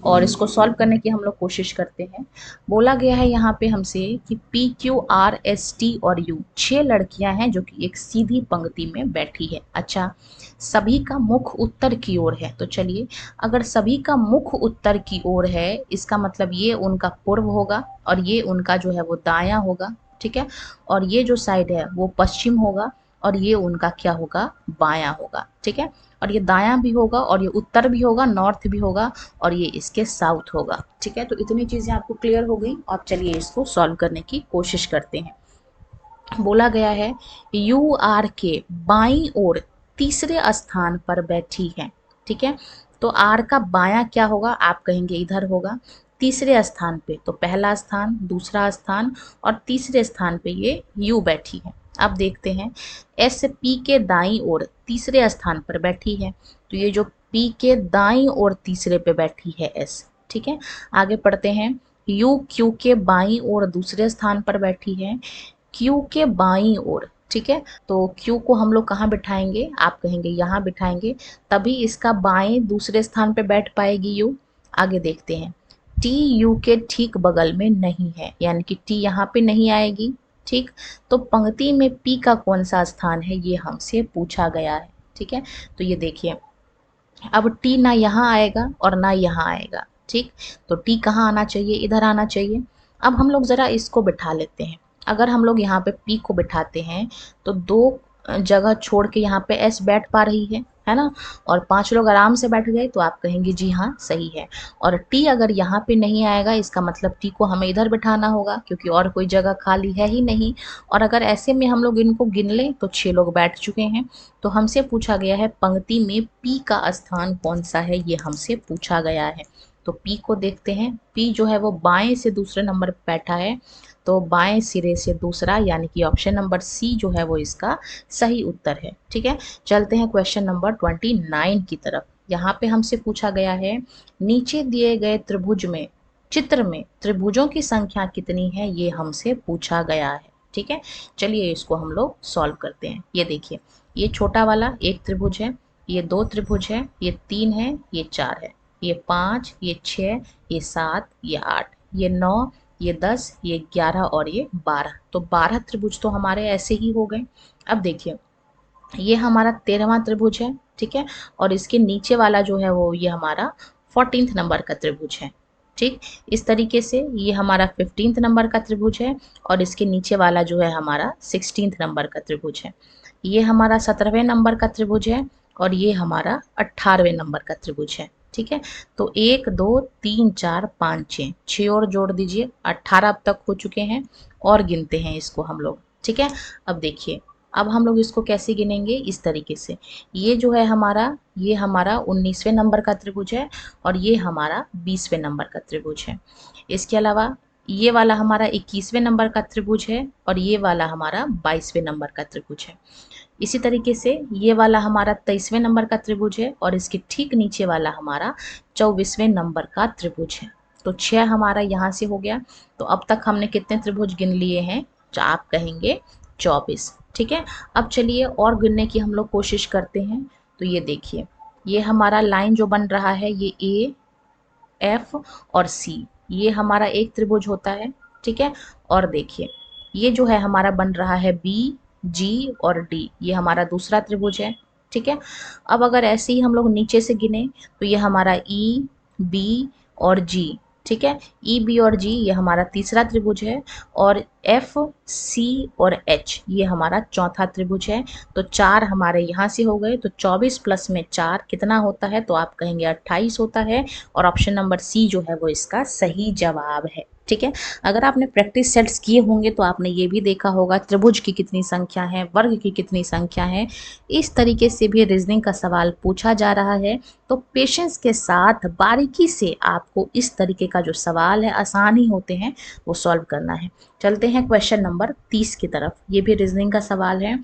A: और इसको सॉल्व करने की हम लोग कोशिश करते हैं। बोला गया है यहाँ पे हमसे कि P Q R S T और यू 6 लड़कियां हैं जो कि एक सीधी पंक्ति में बैठी है। अच्छा, सभी का मुख उत्तर की ओर है, तो चलिए अगर सभी का मुख उत्तर की ओर है इसका मतलब ये उनका पूर्व होगा, और ये उनका जो है वो दाया होगा। ठीक है, और ये जो साइड है वो पश्चिम होगा, और ये उनका क्या होगा, बायां होगा। ठीक है, और ये दायां भी होगा, और ये उत्तर भी होगा, नॉर्थ भी होगा, और ये इसके साउथ होगा। ठीक है, तो इतनी चीजें आपको क्लियर हो गई। अब चलिए इसको सॉल्व करने की कोशिश करते हैं। बोला गया है यू आर के बाईं ओर तीसरे स्थान पर बैठी है। ठीक है, तो आर का बायां क्या होगा, आप कहेंगे इधर होगा। तीसरे स्थान पे तो पहला स्थान, दूसरा स्थान, और तीसरे स्थान पे ये यू बैठी है। अब देखते हैं एस पी के दाईं ओर तीसरे स्थान पर बैठी है, तो ये जो पी के दाईं ओर तीसरे पे बैठी है एस। ठीक है, आगे पढ़ते हैं। यू क्यू के बाईं ओर दूसरे स्थान पर बैठी है, क्यू के बाईं ओर। ठीक है, तो क्यू को हम लोग कहाँ बिठाएंगे, आप कहेंगे यहाँ बिठाएंगे, तभी इसका बाएं दूसरे स्थान पे बैठ पाएगी यू। आगे देखते हैं, टी यू के ठीक बगल में नहीं है, यानी कि टी यहाँ पे नहीं आएगी। ठीक, तो पंक्ति में पी का कौन सा स्थान है ये हमसे पूछा गया है। ठीक है, तो ये देखिए अब टी ना यहाँ आएगा और ना यहाँ आएगा। ठीक, तो टी कहाँ आना चाहिए, इधर आना चाहिए। अब हम लोग ज़रा इसको बिठा लेते हैं। अगर हम लोग यहाँ पे पी को बिठाते हैं तो 2 जगह छोड़ के यहाँ पे एस बैठ पा रही है, है ना, और 5 लोग आराम से बैठ गए तो आप कहेंगे जी हाँ सही है। और टी अगर यहाँ पे नहीं आएगा, इसका मतलब टी को हमें इधर बिठाना होगा क्योंकि और कोई जगह खाली है ही नहीं। और अगर ऐसे में हम लोग इनको गिन लें तो 6 लोग बैठ चुके हैं। तो हमसे पूछा गया है पंक्ति में पी का स्थान कौन सा है, ये हमसे पूछा गया है। तो पी को देखते हैं। पी जो है वो बाएं से दूसरे नंबर पर बैठा है, तो बाएं सिरे से दूसरा, यानी कि ऑप्शन नंबर सी जो है वो इसका सही उत्तर है। ठीक है, चलते हैं क्वेश्चन नंबर 29 की तरफ। यहाँ पे हमसे पूछा गया है नीचे दिए गए त्रिभुज में, चित्र में त्रिभुजों की संख्या कितनी है, ये हमसे पूछा गया है। ठीक है, चलिए इसको हम लोग सॉल्व करते हैं। ये देखिए, ये छोटा वाला एक त्रिभुज है, ये 2 त्रिभुज है, ये 3 है, ये 4 है, ये 5, ये 6, ये 7, ये 8, ये 9, ये 10, ये 11 और ये 12। तो 12 त्रिभुज तो हमारे ऐसे ही हो गए। अब देखिए, ये हमारा 13वां त्रिभुज है। ठीक है, और इसके नीचे वाला जो है वो ये हमारा 14th नंबर का त्रिभुज है। ठीक, इस तरीके से ये हमारा 15th नंबर का त्रिभुज है, और इसके नीचे वाला जो है हमारा 16th नंबर का त्रिभुज है। ये हमारा 17वें नंबर का त्रिभुज है, और ये हमारा 18वें नंबर का त्रिभुज है। ठीक है, तो 1 2 3 4 5 6, 6 और जोड़ दीजिए, 18 अब तक हो चुके हैं। और गिनते हैं इसको हम लोग। ठीक है, अब देखिए, अब हम लोग इसको कैसे गिनेंगे, इस तरीके से। ये जो है हमारा, ये हमारा 19वें नंबर का त्रिभुज है, और ये हमारा 20वें नंबर का त्रिभुज है। इसके अलावा ये वाला हमारा 21वें नंबर का त्रिभुज है, और ये वाला हमारा 22वें नंबर का त्रिभुज है। इसी तरीके से ये वाला हमारा 23वें नंबर का त्रिभुज है, और इसके ठीक नीचे वाला हमारा 24वें नंबर का त्रिभुज है। तो 6 हमारा यहाँ से हो गया। तो अब तक हमने कितने त्रिभुज गिन लिए हैं, जो आप कहेंगे 24। ठीक है, अब चलिए और गिनने की हम लोग कोशिश करते हैं। तो ये देखिए, ये हमारा लाइन जो बन रहा है, ये ए, एफ और सी, ये हमारा एक त्रिभुज होता है। ठीक है, और देखिए, ये जो है हमारा बन रहा है बी, जी और डी, ये हमारा दूसरा त्रिभुज है। ठीक है, अब अगर ऐसे ही हम लोग नीचे से गिने तो ये हमारा ई, बी और जी। ठीक है, ई, बी और जी ये हमारा तीसरा त्रिभुज है, और एफ, सी और एच ये हमारा चौथा त्रिभुज है। तो 4 हमारे यहाँ से हो गए। तो 24 प्लस में 4 कितना होता है, तो आप कहेंगे 28 होता है, और ऑप्शन नंबर सी जो है वो इसका सही जवाब है। ठीक है, अगर आपने प्रैक्टिस सेट्स किए होंगे तो आपने ये भी देखा होगा त्रिभुज की कितनी संख्या है, वर्ग की कितनी संख्या है। इस तरीके से भी रीजनिंग का सवाल पूछा जा रहा है। तो पेशेंस के साथ बारीकी से आपको इस तरीके का जो सवाल है, आसान ही होते हैं, वो सॉल्व करना है। चलते हैं क्वेश्चन नंबर 30 की तरफ। ये भी रीजनिंग का सवाल है।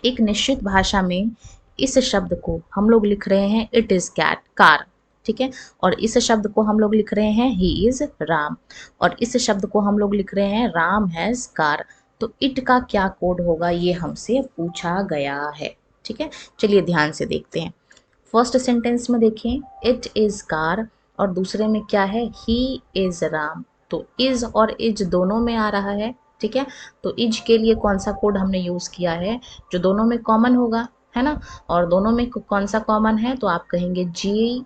A: एक निश्चित भाषा में इस शब्द को हम लोग लिख रहे हैं इट इज कैट, कार। ठीक है, और इस शब्द को हम लोग लिख रहे हैं ही इज राम, और इस शब्द को हम लोग लिख रहे हैं राम हैज कार। तो इट का क्या कोड होगा, ये हमसे पूछा गया है। ठीक है, चलिए ध्यान से देखते हैं। फर्स्ट सेंटेंस में देखें, इट इज कार, और दूसरे में क्या है, ही इज राम। तो इज और इज दोनों में आ रहा है। ठीक है, तो इज के लिए कौन सा कोड हमने यूज़ किया है, जो दोनों में कॉमन होगा, है ना। और दोनों में कौन सा कॉमन है, तो आप कहेंगे जी,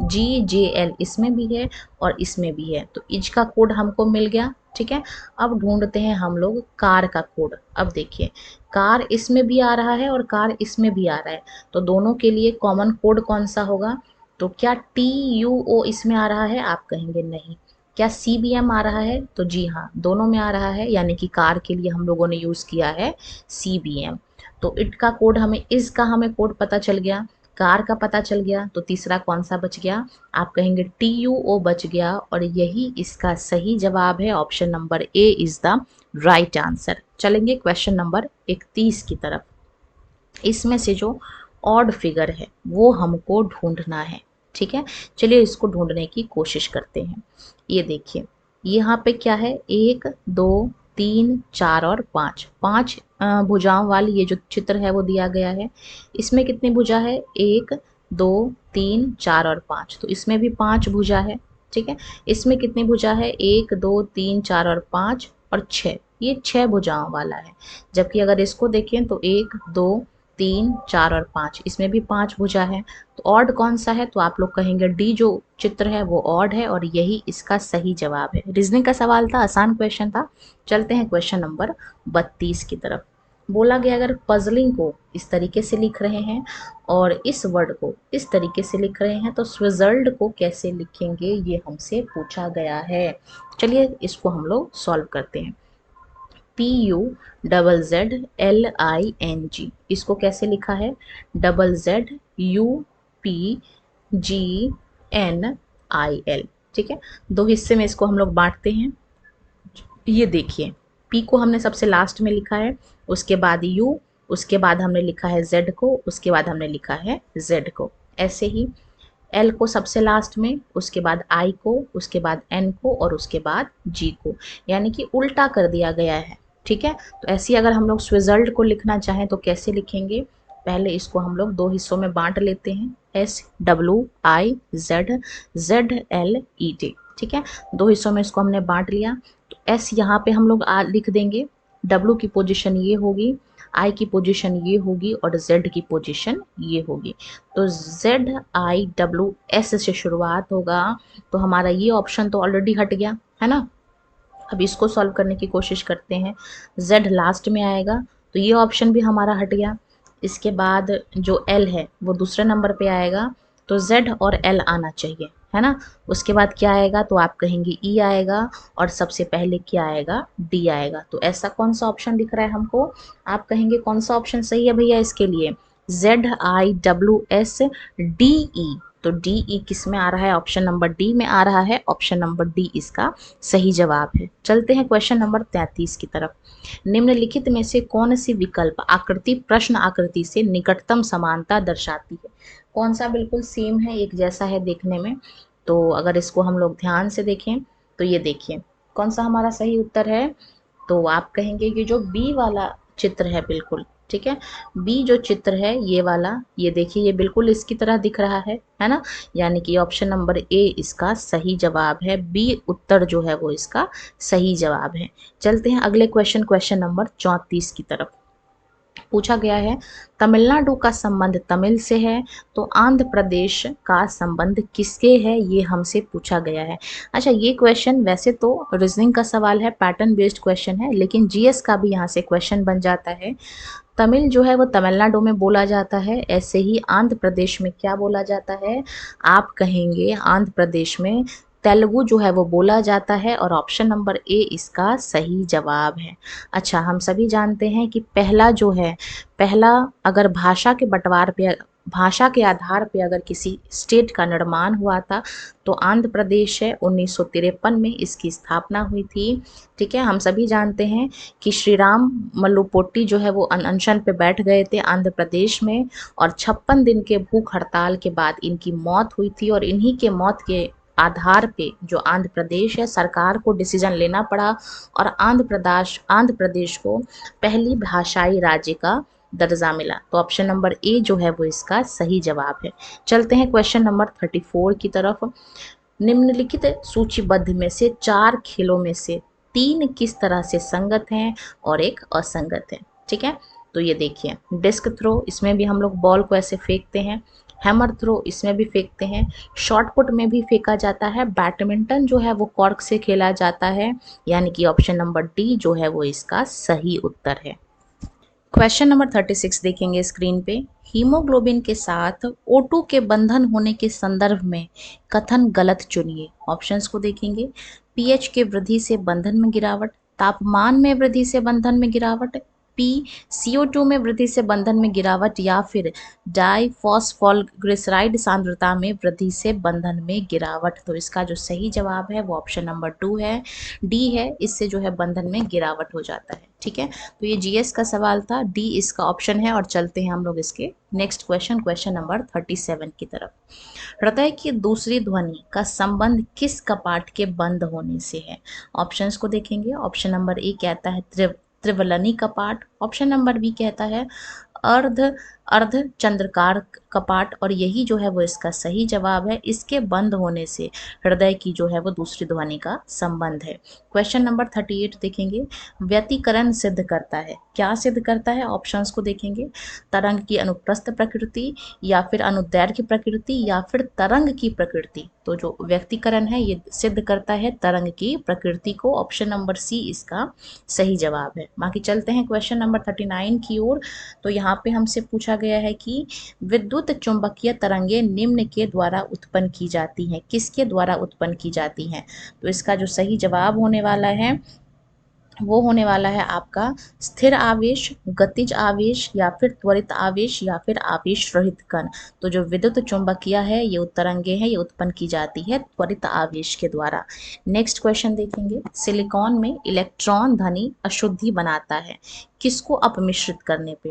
A: जी जे एल इसमें भी है और इसमें भी है। तो इज का कोड हमको मिल गया। ठीक है, अब ढूंढते हैं हम लोग कार का कोड। अब देखिए, कार इसमें भी आ रहा है और कार इसमें भी आ रहा है, तो दोनों के लिए कॉमन कोड कौन सा होगा। तो क्या टी यू ओ इसमें आ रहा है, आप कहेंगे नहीं। क्या सी बी एम आ रहा है, तो जी हाँ दोनों में आ रहा है, यानी कि कार के लिए हम लोगों ने यूज़ किया है सी बी एम। तो इट का कोड हमें, इस का हमें कोड पता चल गया, कार का पता चल गया। तो तीसरा कौन सा बच गया, आप कहेंगे टी यू ओ बच गया, और यही इसका सही जवाब है। Option number A is the right answer. चलेंगे क्वेश्चन नंबर 31 की तरफ। इसमें से जो ऑड फिगर है वो हमको ढूंढना है। ठीक है, चलिए इसको ढूंढने की कोशिश करते हैं। ये देखिए, यहाँ पे क्या है, 1 2 3 4 और 5, 5 भुजाओं वाली ये जो चित्र है वो दिया गया है। इसमें कितनी भुजा है, 1 2 3 4 और 5, तो इसमें भी 5 भुजा है। ठीक है, इसमें कितनी भुजा है, 1 2 3 4 और 5 और 6, ये 6 भुजाओं वाला है। जबकि अगर इसको देखें तो 1 2 3 4 और 5, इसमें भी 5 भुजा है। तो ऑड कौन सा है, तो आप लोग कहेंगे डी जो चित्र है वो ऑड है, और यही इसका सही जवाब है। रीजनिंग का सवाल था, आसान क्वेश्चन था। चलते हैं क्वेश्चन नंबर 32 की तरफ। बोला गया अगर पजलिंग को इस तरीके से लिख रहे हैं और इस वर्ड को इस तरीके से लिख रहे हैं तो स्विट्जरलैंड को कैसे लिखेंगे, ये हमसे पूछा गया है। चलिए इसको हम लोग सॉल्व करते हैं। PUZZLING, इसको कैसे लिखा है? ZZUPGNIL। ठीक है, दो हिस्से में इसको हम लोग बांटते हैं। ये देखिए, पी को हमने सबसे लास्ट में लिखा है, उसके बाद यू, उसके बाद हमने लिखा है जेड को, उसके बाद हमने लिखा है जेड को। ऐसे ही एल को सबसे लास्ट में, उसके बाद आई को, उसके बाद एन को और उसके बाद जी को, यानी कि उल्टा कर दिया गया है। ठीक है, तो ऐसे ही अगर हम लोग स्विट्जरलैंड को लिखना चाहें तो कैसे लिखेंगे? पहले इसको हम लोग दो हिस्सों में बांट लेते हैं, SWIZZLED। ठीक है, दो हिस्सों में इसको हमने बांट लिया। तो एस यहाँ पे हम लोग लिख देंगे, डब्लू की पोजीशन ये होगी, आई की पोजीशन ये होगी और जेड की पोजीशन ये होगी। तो ZIWS से शुरुआत होगा, तो हमारा ये ऑप्शन तो ऑलरेडी हट गया है ना। अब इसको सॉल्व करने की कोशिश करते हैं। Z लास्ट में आएगा तो ये ऑप्शन भी हमारा हट गया। इसके बाद जो L है वो दूसरे नंबर पे आएगा, तो Z और L आना चाहिए, है ना। उसके बाद क्या आएगा? तो आप कहेंगे E आएगा और सबसे पहले क्या आएगा? D आएगा। तो ऐसा कौन सा ऑप्शन दिख रहा है हमको? आप कहेंगे कौन सा ऑप्शन सही है भैया इसके लिए? ZIWSDE। तो DE किस में आ रहा है? ऑप्शन नंबर डी में आ रहा है। ऑप्शन नंबर डी इसका सही जवाब है। चलते हैं क्वेश्चन नंबर 33 की तरफ। निम्नलिखित में से कौन सी विकल्प आकृति प्रश्न आकृति से निकटतम समानता दर्शाती है? कौन सा बिल्कुल सेम है, एक जैसा है देखने में? तो अगर इसको हम लोग ध्यान से देखें तो ये देखिए कौन सा हमारा सही उत्तर है। तो आप कहेंगे कि जो बी वाला चित्र है बिल्कुल, ठीक है, बी जो चित्र है ये वाला, ये देखिए ये बिल्कुल इसकी तरह दिख रहा है ना। यानी कि ऑप्शन नंबर ए इसका सही जवाब है। बी उत्तर जो है वो इसका सही जवाब है। चलते हैं अगले क्वेश्चन नंबर 34 की तरफ। पूछा गया है तमिलनाडु का संबंध तमिल से है, तो आंध्र प्रदेश का संबंध किसके है, ये हमसे पूछा गया है। अच्छा, ये क्वेश्चन वैसे तो रीजनिंग का सवाल है, पैटर्न बेस्ड क्वेश्चन है, लेकिन जीएस का भी यहाँ से क्वेश्चन बन जाता है। तमिल जो है वो तमिलनाडु में बोला जाता है, ऐसे ही आंध्र प्रदेश में क्या बोला जाता है? आप कहेंगे आंध्र प्रदेश में तेलुगु जो है वो बोला जाता है और ऑप्शन नंबर ए इसका सही जवाब है। अच्छा, हम सभी जानते हैं कि पहला जो है, पहला अगर भाषा के आधार पे अगर किसी स्टेट का निर्माण हुआ था तो आंध्र प्रदेश है। 1953 में इसकी स्थापना हुई थी। ठीक है, हम सभी जानते हैं कि श्री राम मल्लुपोट्टी जो है वो अनशन पे बैठ गए थे आंध्र प्रदेश में, और 56 दिन के भूख हड़ताल के बाद इनकी मौत हुई थी, और इन्हीं के मौत के आधार पे जो आंध्र प्रदेश है, सरकार को डिसीजन लेना पड़ा और आंध्र प्रदेश को पहली भाषाई राज्य का दर्जा मिला। तो ऑप्शन नंबर ए जो है वो इसका सही जवाब है। चलते हैं क्वेश्चन नंबर 34 की तरफ। निम्नलिखित सूचीबद्ध में से 4 खेलों में से 3 किस तरह से संगत हैं और एक असंगत है? ठीक है, तो ये देखिए डिस्क थ्रो, इसमें भी हम लोग बॉल को ऐसे फेंकते हैं। हैमर थ्रो, इसमें भी फेंकते हैं। शॉट पुट में भी फेंका जाता है। बैडमिंटन जो है वो कॉर्क से खेला जाता है, यानी कि ऑप्शन नंबर डी जो है वो इसका सही उत्तर है। क्वेश्चन नंबर 36 देखेंगे स्क्रीन पे। हीमोग्लोबिन के साथ O2 के बंधन होने के संदर्भ में कथन गलत चुनिए। ऑप्शंस को देखेंगे। पीएच के वृद्धि से बंधन में गिरावट, तापमान में वृद्धि से बंधन में गिरावट, पी CO2 में वृद्धि से बंधन में गिरावट, या फिर डाइफॉस्फोग्लिसराइड सांद्रता में वृद्धि से बंधन में गिरावट। तो इसका जो सही जवाब है वो ऑप्शन नंबर 2 है, डी है। इससे जो है बंधन में गिरावट हो जाता है। ठीक है, तो ये जीएस का सवाल था, डी इसका ऑप्शन है। और चलते हैं हम लोग इसके नेक्स्ट क्वेश्चन नंबर 37 की तरफ। हृदय की दूसरी ध्वनि का संबंध किस कपाट के बंद होने से है? ऑप्शंस को देखेंगे। ऑप्शन नंबर ए कहता है त्रिवलनी कपाट, ऑप्शन नंबर बी कहता है अर्ध अर्ध चंद्रकार कपाट, और यही जो है वो इसका सही जवाब है। इसके बंद होने से हृदय की जो है वो दूसरी ध्वनि का संबंध है। क्वेश्चन नंबर 38 देखेंगे, व्यतिकरण सिद्ध करता है। क्या सिद्ध करता है? ऑप्शंस को देखेंगे, तरंग की अनुप्रस्थ प्रकृति, या फिर अनुदैर्घ्य प्रकृति, या फिर तरंग की प्रकृति। तो जो व्यतिकरण है ये सिद्ध करता है तरंग की प्रकृति को। ऑप्शन नंबर सी इसका सही जवाब है। बाकी चलते हैं क्वेश्चन नंबर 39 की ओर। तो यहाँ पे हमसे पूछा गया है कि विद्युत चुंबकीय तरंगे निम्न के द्वारा उत्पन्न की जाती हैं, किसके द्वारा उत्पन्न की जाती हैं? तो इसका जो सही जवाब होने वाला है वो होने वाला है आपका स्थिर आवेश, गतिज आवेश, या फिर त्वरित आवेश, या फिर आवेश रहित कण। तो जो विद्युत चुंबकीय है ये तरंगे हैं ये उत्पन्न की जाती है त्वरित आवेश के द्वारा। नेक्स्ट क्वेश्चन देखेंगे, सिलिकॉन में इलेक्ट्रॉन धनी अशुद्धि बनाता है, किसको अपमिश्रित करने पे?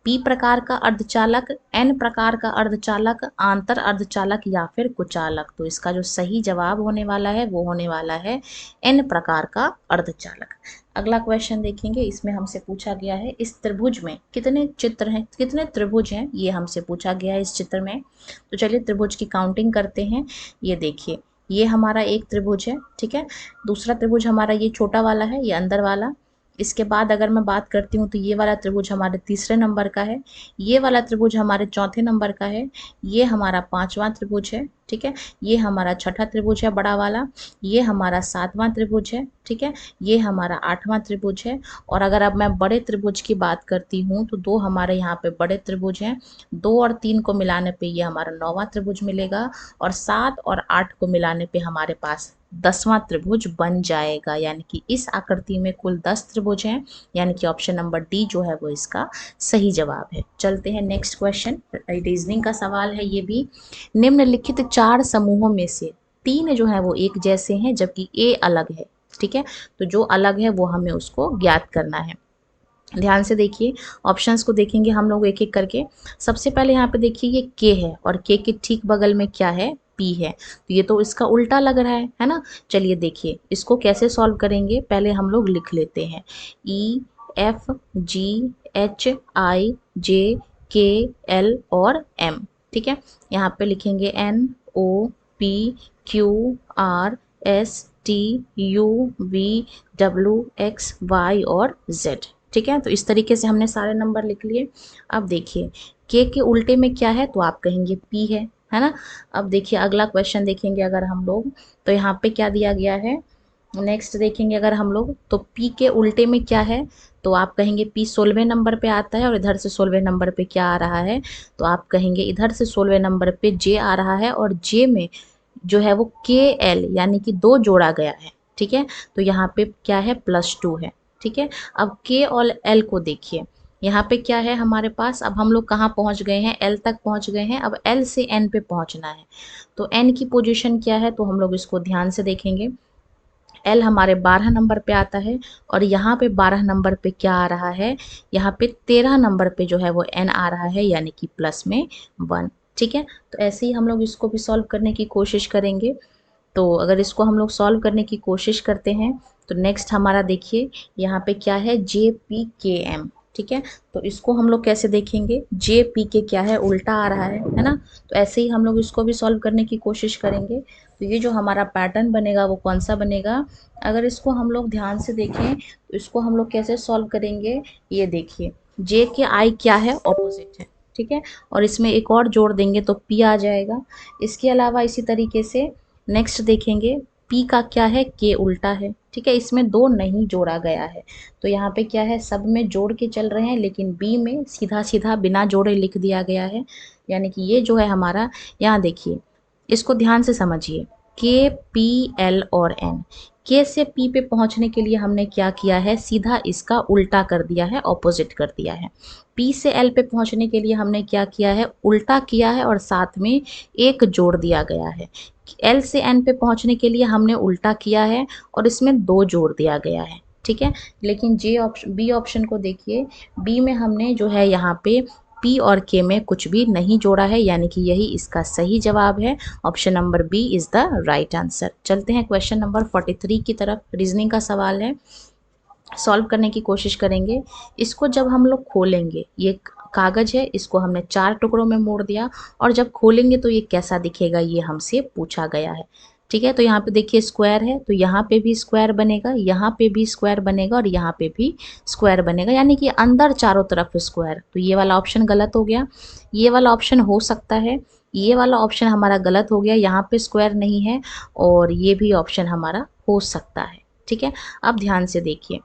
A: पी प्रकार का अर्धचालक, एन प्रकार का अर्धचालक, आंतर अर्धचालक, या फिर कुचालक। तो इसका जो सही जवाब होने वाला है वो होने वाला है एन प्रकार का अर्धचालक। अगला क्वेश्चन देखेंगे, इसमें हमसे पूछा गया है इस त्रिभुज में कितने चित्र हैं, कितने त्रिभुज हैं, ये हमसे पूछा गया है इस चित्र में। तो चलिए त्रिभुज की काउंटिंग करते हैं। ये देखिए, ये हमारा एक त्रिभुज है, ठीक है। दूसरा त्रिभुज हमारा ये छोटा वाला है, ये अंदर वाला। इसके बाद अगर मैं बात करती हूँ तो ये वाला त्रिभुज हमारे तीसरे नंबर का है, ये वाला त्रिभुज हमारे चौथे नंबर का है, ये हमारा पांचवा त्रिभुज है, ठीक है। ये हमारा छठा त्रिभुज है बड़ा वाला, ये हमारा सातवां त्रिभुज है, ठीक है। ये हमारा आठवां त्रिभुज है। और अगर अब मैं बड़े त्रिभुज की बात करती हूँ तो दो हमारे यहाँ पे बड़े त्रिभुज हैं, 2 और 3 को मिलाने पे ये हमारा 9वां त्रिभुज मिलेगा, और 7 और 8 को मिलाने पे हमारे पास 10वां त्रिभुज बन जाएगा। यानी कि इस आकृति में कुल 10 त्रिभुज हैं, यानी कि ऑप्शन नंबर डी जो है वो इसका सही जवाब है। चलते हैं नेक्स्ट क्वेश्चन, रीजनिंग का सवाल है ये भी। निम्नलिखित 4 समूहों में से 3 जो है वो एक जैसे हैं जबकि ए अलग है, ठीक है। तो जो अलग है वो हमें उसको ज्ञात करना है। ध्यान से देखिए, ऑप्शंस को देखेंगे हम लोग एक एक करके। सबसे पहले यहाँ पे देखिए ये के है, और के के ठीक बगल में क्या है? पी है। तो ये तो इसका उल्टा लग रहा है ना। चलिए देखिए इसको कैसे सॉल्व करेंगे, पहले हम लोग लिख लेते हैं। E F G H I जे के एल और एम, ठीक है। यहाँ पे लिखेंगे N O P Q R S T U V W X Y और जेड, ठीक है। तो इस तरीके से हमने सारे नंबर लिख लिए। अब देखिए के उल्टे में क्या है? तो आप कहेंगे पी है ना। अब देखिए अगला क्वेश्चन देखेंगे अगर हम लोग, तो यहाँ पे क्या दिया गया है। नेक्स्ट देखेंगे अगर हम लोग, तो पी के उल्टे में क्या है? तो आप कहेंगे पी 16वें नंबर पे आता है, और इधर से 16वें नंबर पे क्या आ रहा है? तो आप कहेंगे इधर से 16वें नंबर पे जे आ रहा है, और जे में जो है वो के एल यानी कि 2 जोड़ा गया है, ठीक है। तो यहाँ पे क्या है? +2 है, ठीक है। अब के और एल को देखिए, यहाँ पे क्या है हमारे पास? अब हम लोग कहाँ पहुँच गए हैं? एल तक पहुँच गए हैं। अब एल से एन पे पहुँचना है, तो एन की पोजीशन क्या है? तो हम लोग इसको ध्यान से देखेंगे। एल हमारे 12 नंबर पे आता है, और यहाँ पे 12 नंबर पे क्या आ रहा है? यहाँ पे 13 नंबर पे जो है वो एन आ रहा है, यानी कि +1, ठीक है। तो ऐसे ही हम लोग इसको भी सॉल्व करने की कोशिश करेंगे। तो अगर इसको हम लोग सॉल्व करने की कोशिश करते हैं तो नेक्स्ट हमारा देखिए यहाँ पे क्या है? जे पी के एम, ठीक है। तो इसको हम लोग कैसे देखेंगे? जे पी के क्या है? उल्टा आ रहा है ना। तो ऐसे ही हम लोग इसको भी सॉल्व करने की कोशिश करेंगे। तो ये जो हमारा पैटर्न बनेगा वो कौन सा बनेगा? अगर इसको हम लोग ध्यान से देखें तो इसको हम लोग कैसे सॉल्व करेंगे? ये देखिए जे के आई क्या है? ऑपोजिट है, ठीक है। और इसमें एक और जोड़ देंगे तो पी आ जाएगा। इसके अलावा इसी तरीके से नेक्स्ट देखेंगे, पी का क्या है? के उल्टा है, ठीक है। इसमें 2 नहीं जोड़ा गया है, तो यहाँ पे क्या है? सब में जोड़ के चल रहे हैं, लेकिन बी में सीधा सीधा बिना जोड़े लिख दिया गया है। यानी कि ये जो है हमारा, यहाँ देखिए इसको ध्यान से समझिए, के पी एल और एन। के से पी पे पहुंचने के लिए हमने क्या किया है? सीधा इसका उल्टा कर दिया है, ऑपोजिट कर दिया है। पी से एल पे पहुंचने के लिए हमने क्या किया है? उल्टा किया है, और साथ में एक जोड़ दिया गया है। एल से एन पे पहुंचने के लिए हमने उल्टा किया है, और इसमें 2 जोड़ दिया गया है, ठीक है। लेकिन बी ऑप्शन को देखिए, बी में हमने जो है यहाँ पे पी और के में कुछ भी नहीं जोड़ा है, यानी कि यही इसका सही जवाब है। Option number B is the right answer. चलते हैं क्वेश्चन नंबर 43 की तरफ। रीजनिंग का सवाल है, सॉल्व करने की कोशिश करेंगे। इसको जब हम लोग खोलेंगे, ये कागज है इसको हमने 4 टुकड़ों में मोड़ दिया और जब खोलेंगे तो ये कैसा दिखेगा ये हमसे पूछा गया है। ठीक है, तो यहाँ पे देखिए स्क्वायर है, तो यहाँ पे भी स्क्वायर बनेगा, यहाँ पे भी स्क्वायर बनेगा और यहाँ पे भी स्क्वायर बनेगा, यानी कि अंदर चारों तरफ स्क्वायर। तो ये वाला ऑप्शन गलत हो गया। ये वाला ऑप्शन हो सकता है, ये वाला ऑप्शन हमारा गलत हो गया, यहाँ पे स्क्वायर नहीं है और ये भी ऑप्शन हमारा हो सकता है। ठीक है, अब ध्यान से देखिए,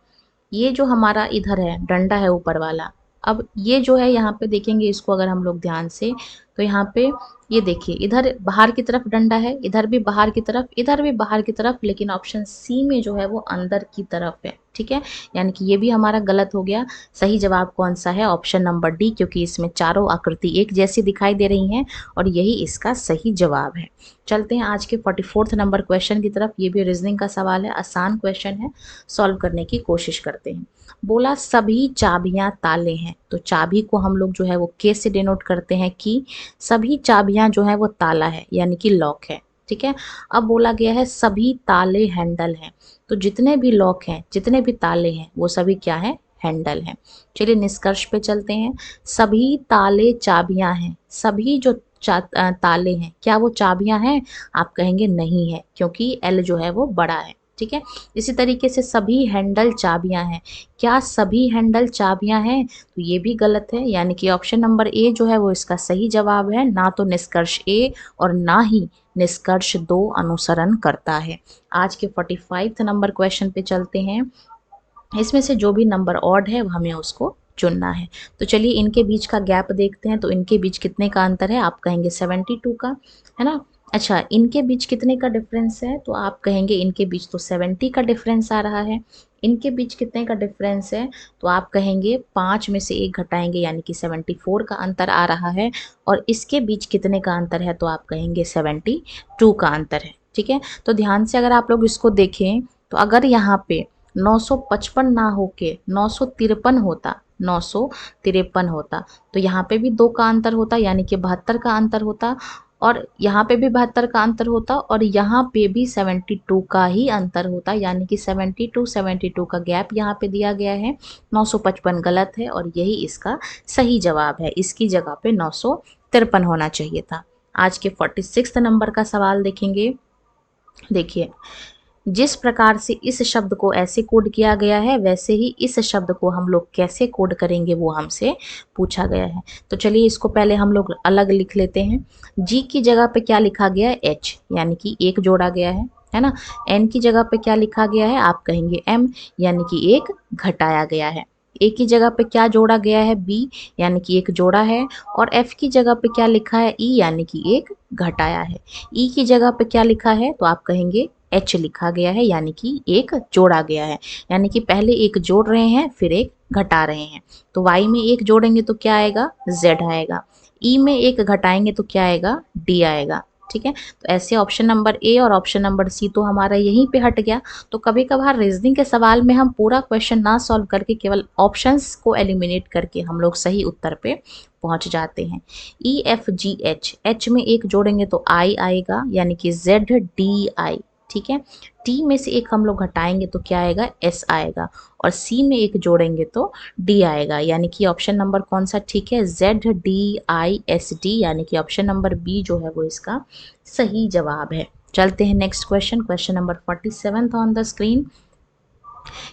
A: ये जो हमारा इधर है डंडा है ऊपर वाला, अब ये जो है यहाँ पे देखेंगे इसको अगर हम लोग ध्यान से, तो यहाँ पे ये देखिए इधर बाहर की तरफ डंडा है, इधर भी बाहर की तरफ, इधर भी बाहर की तरफ, लेकिन ऑप्शन सी में जो है वो अंदर की तरफ है। ठीक है, यानी कि ये भी हमारा गलत हो गया। सही जवाब कौन सा है? ऑप्शन नंबर डी, क्योंकि इसमें चारों आकृति एक जैसी दिखाई दे रही हैं और यही इसका सही जवाब है। चलते हैं आज के 44 नंबर क्वेश्चन की तरफ। ये भी रीजनिंग का सवाल है, आसान क्वेश्चन है, सॉल्व करने की कोशिश करते हैं। बोला सभी चाबियां ताले हैं, तो चाबी को हम लोग जो है वो के से डिनोट करते हैं कि सभी चाबियां जो है वो ताला है यानी कि लॉक है। ठीक है, अब बोला गया है सभी ताले हैंडल हैं, तो जितने भी लॉक हैं जितने भी ताले हैं वो सभी क्या है? हैंडल हैं। चलिए निष्कर्ष पे चलते हैं। सभी ताले चाबियां हैं, सभी जो ताले हैं क्या वो चाबियां हैं? आप कहेंगे नहीं है, क्योंकि एल जो है वो बड़ा है। ठीक है, इसी तरीके से सभी हैंडल चाबियां हैं, क्या सभी हैंडल चाबियां हैं? तो ये भी गलत है, यानी कि ऑप्शन नंबर ए जो है वो इसका सही जवाब है। ना तो निष्कर्ष ए और ना ही निष्कर्ष 2 अनुसरण करता है। आज के 45 नंबर क्वेश्चन पे चलते हैं। इसमें से जो भी नंबर ऑड है हमें उसको चुनना है। तो चलिए इनके बीच का गैप देखते हैं, तो इनके बीच कितने का अंतर है? आप कहेंगे 72 का, है ना। अच्छा, इनके बीच कितने का डिफरेंस है? तो आप कहेंगे इनके बीच तो 70 का डिफरेंस आ रहा है। इनके बीच कितने का डिफरेंस है? तो आप कहेंगे 5 में से 1 घटाएंगे यानी कि 74 का अंतर आ रहा है। और इसके बीच कितने का अंतर है? तो आप कहेंगे 72 का अंतर है। ठीक है, तो ध्यान से अगर आप लोग इसको देखें, तो अगर यहाँ पे 955 ना होके 953 होता, 953 होता, तो यहाँ पे भी 2 का अंतर होता, यानी कि 72 का अंतर होता, और यहाँ पे भी 72 का अंतर होता, और यहाँ पे भी 72 का ही अंतर होता, यानी कि 72 का गैप यहाँ पे दिया गया है। 955 गलत है और यही इसका सही जवाब है। इसकी जगह पे 953 होना चाहिए था। आज के 46 नंबर का सवाल देखेंगे। देखिए, जिस प्रकार से इस शब्द को ऐसे कोड किया गया है वैसे ही इस शब्द को हम लोग कैसे कोड करेंगे वो हमसे पूछा गया है। तो चलिए इसको पहले हम लोग अलग लिख लेते हैं। जी की जगह पे क्या लिखा गया है? एच, यानी कि 1 जोड़ा गया है ना। एन की जगह पे क्या लिखा गया है? आप कहेंगे एम, यानी कि 1 घटाया गया है। ए की जगह पे क्या जोड़ा गया है? बी, यानी कि 1 जोड़ा है। और एफ की जगह पे क्या लिखा है? ई, यानी कि 1 घटाया है। ई की जगह पे क्या लिखा है? तो आप कहेंगे एच लिखा गया है, यानी कि 1 जोड़ा गया है। यानी कि पहले 1 जोड़ रहे हैं फिर 1 घटा रहे हैं। तो y में 1 जोड़ेंगे तो क्या आएगा? z आएगा। e में 1 घटाएंगे तो क्या आएगा? d आएगा। ठीक है, तो ऐसे ऑप्शन नंबर ए और ऑप्शन नंबर सी तो हमारा यहीं पे हट गया। तो कभी कभार रीजनिंग के सवाल में हम पूरा क्वेश्चन ना सॉल्व करके केवल ऑप्शंस को एलिमिनेट करके हम लोग सही उत्तर पे पहुंच जाते हैं। E F G H, H में 1 जोड़ेंगे तो आई आएगा, यानी कि जेड डी आई। ठीक है, टी में से 1 हम लोग घटाएंगे तो क्या आएगा? एस आएगा। और सी में 1 जोड़ेंगे तो डी आएगा, यानी कि ऑप्शन नंबर कौन सा ठीक है? Z D I S D, यानी कि ऑप्शन नंबर बी जो है वो इसका सही जवाब है। चलते हैं next question, question number 47 on the screen.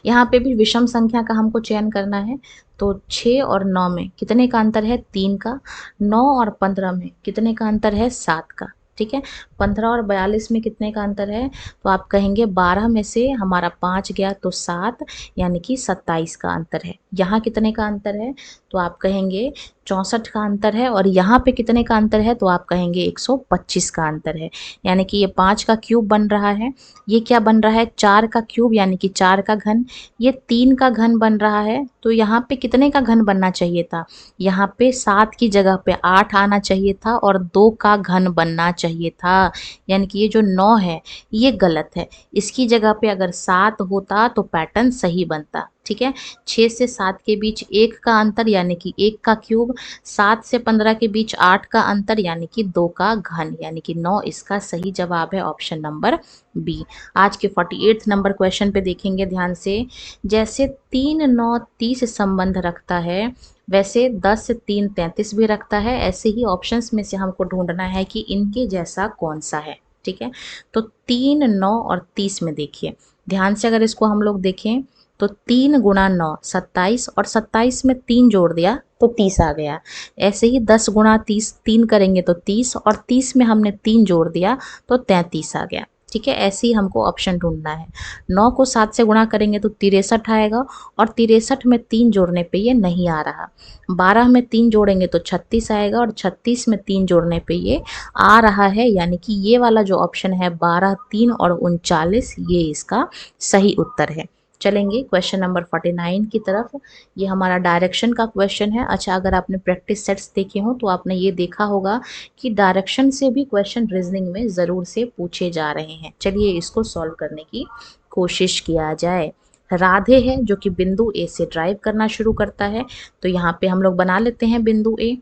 A: यहाँ पे भी विषम संख्या का हमको चयन करना है। तो 6 और 9 में कितने का अंतर है? 3 का। 9 और 15 में कितने का अंतर है? 7 का। ठीक है, 15 और 42 में कितने का अंतर है? तो आप कहेंगे 12 में से हमारा 5 गया तो 7, यानी कि 27 का अंतर है। यहाँ कितने का अंतर है? तो आप कहेंगे 64 का अंतर है। और यहाँ पे कितने का अंतर है? तो आप कहेंगे 125 का अंतर है। यानी कि ये 5 का क्यूब बन रहा है, ये क्या बन रहा है? 4 का क्यूब, यानी कि 4 का घन। ये 3 का घन बन रहा है, तो यहाँ पे कितने का घन बनना चाहिए था? यहाँ पे 7 की जगह पे 8 आना चाहिए था और 2 का घन बनना चाहिए था। यानी कि ये जो 9 है ये गलत है। इसकी जगह पे अगर 7 होता तो पैटर्न सही बनता। ठीक है। 6 से 7 के बीच 1 का अंतर यानी कि 1 का क्यूब, 7 से 15 के बीच 8 का अंतर यानी कि 2 का घन, यानी कि 9 इसका सही जवाब है ऑप्शन नंबर बी। आज के 48 नंबर क्वेश्चन पे देखेंगे ध्यान से। जैसे 3 9 30 संबंध रखता है, वैसे 10 3 33 भी रखता है। ऐसे ही ऑप्शंस में से हमको ढूंढना है कि इनके जैसा कौन सा है। ठीक है, तो 3 9 और 30 में देखिए ध्यान से, अगर इसको हम लोग देखें तो 3 गुणा 9 27, और 27 में 3 जोड़ दिया तो 30 आ गया। ऐसे ही 10 गुणा 30 3 करेंगे तो 30, और 30 में हमने 3 जोड़ दिया तो 33 आ गया। ठीक है, ऐसे ही हमको ऑप्शन ढूंढना है। 9 को 7 से गुणा करेंगे तो 63 आएगा, और 63 में 3 जोड़ने पे ये नहीं आ रहा। 12 में 3 जोड़ेंगे तो 36 आएगा, और 36 में 3 जोड़ने पे ये आ रहा है, यानी कि ये वाला जो ऑप्शन है 12 3 और 39, ये इसका सही उत्तर है। चलेंगे क्वेश्चन नंबर 49 की तरफ। ये हमारा डायरेक्शन का क्वेश्चन है। अच्छा, अगर आपने प्रैक्टिस सेट्स देखे हो तो आपने ये देखा होगा कि डायरेक्शन से भी क्वेश्चन रीजनिंग में ज़रूर से पूछे जा रहे हैं। चलिए इसको सॉल्व करने की कोशिश किया जाए। राधे है जो कि बिंदु ए से ड्राइव करना शुरू करता है, तो यहाँ पे हम लोग बना लेते हैं बिंदु ए।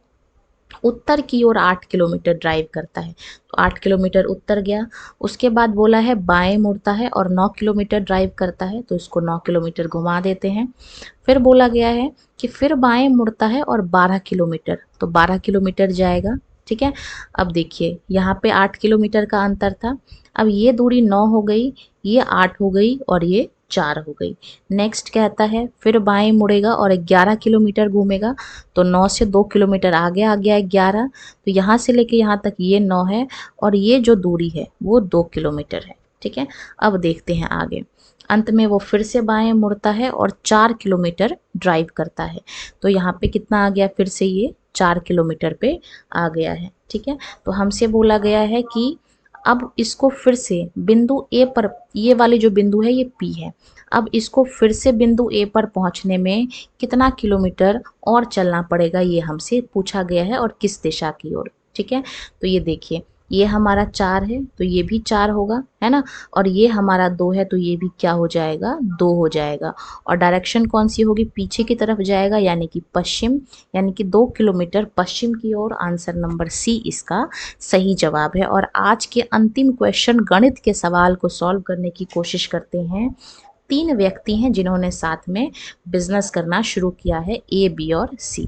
A: उत्तर की ओर 8 किलोमीटर ड्राइव करता है, तो 8 किलोमीटर उत्तर गया। उसके बाद बोला है बाएं मुड़ता है और 9 किलोमीटर ड्राइव करता है, तो इसको 9 किलोमीटर घुमा देते हैं। फिर बोला गया है कि फिर बाएं मुड़ता है और 12 किलोमीटर, तो 12 किलोमीटर जाएगा। ठीक है, अब देखिए यहाँ पे 8 किलोमीटर का अंतर था। अब ये दूरी 9 हो गई, ये 8 हो गई, और ये 4 हो गई। नेक्स्ट कहता है फिर बाएं मुड़ेगा और 11 किलोमीटर घूमेगा, तो 9 से 2 किलोमीटर आगे आ गया 11, तो यहाँ से लेके यहाँ तक ये 9 है, और ये जो दूरी है वो 2 किलोमीटर है। ठीक है, अब देखते हैं आगे। अंत में वो फिर से बाएं मुड़ता है और 4 किलोमीटर ड्राइव करता है, तो यहाँ पे कितना आ गया, फिर से ये 4 किलोमीटर पे आ गया है। ठीक है, तो हमसे बोला गया है कि अब इसको फिर से बिंदु ए पर, ये वाली जो बिंदु है ये पी है, अब इसको फिर से बिंदु ए पर पहुंचने में कितना किलोमीटर और चलना पड़ेगा, ये हमसे पूछा गया है, और किस दिशा की ओर। ठीक है, तो ये देखिए ये हमारा 4 है तो ये भी 4 होगा, है ना, और ये हमारा 2 है तो ये भी क्या हो जाएगा, 2 हो जाएगा। और डायरेक्शन कौन सी होगी, पीछे की तरफ जाएगा, यानी कि पश्चिम, यानी कि 2 किलोमीटर पश्चिम की ओर। आंसर नंबर सी इसका सही जवाब है। और आज के अंतिम क्वेश्चन गणित के सवाल को सॉल्व करने की कोशिश करते हैं। 3 व्यक्ति हैं जिन्होंने साथ में बिजनेस करना शुरू किया है, ए बी और सी।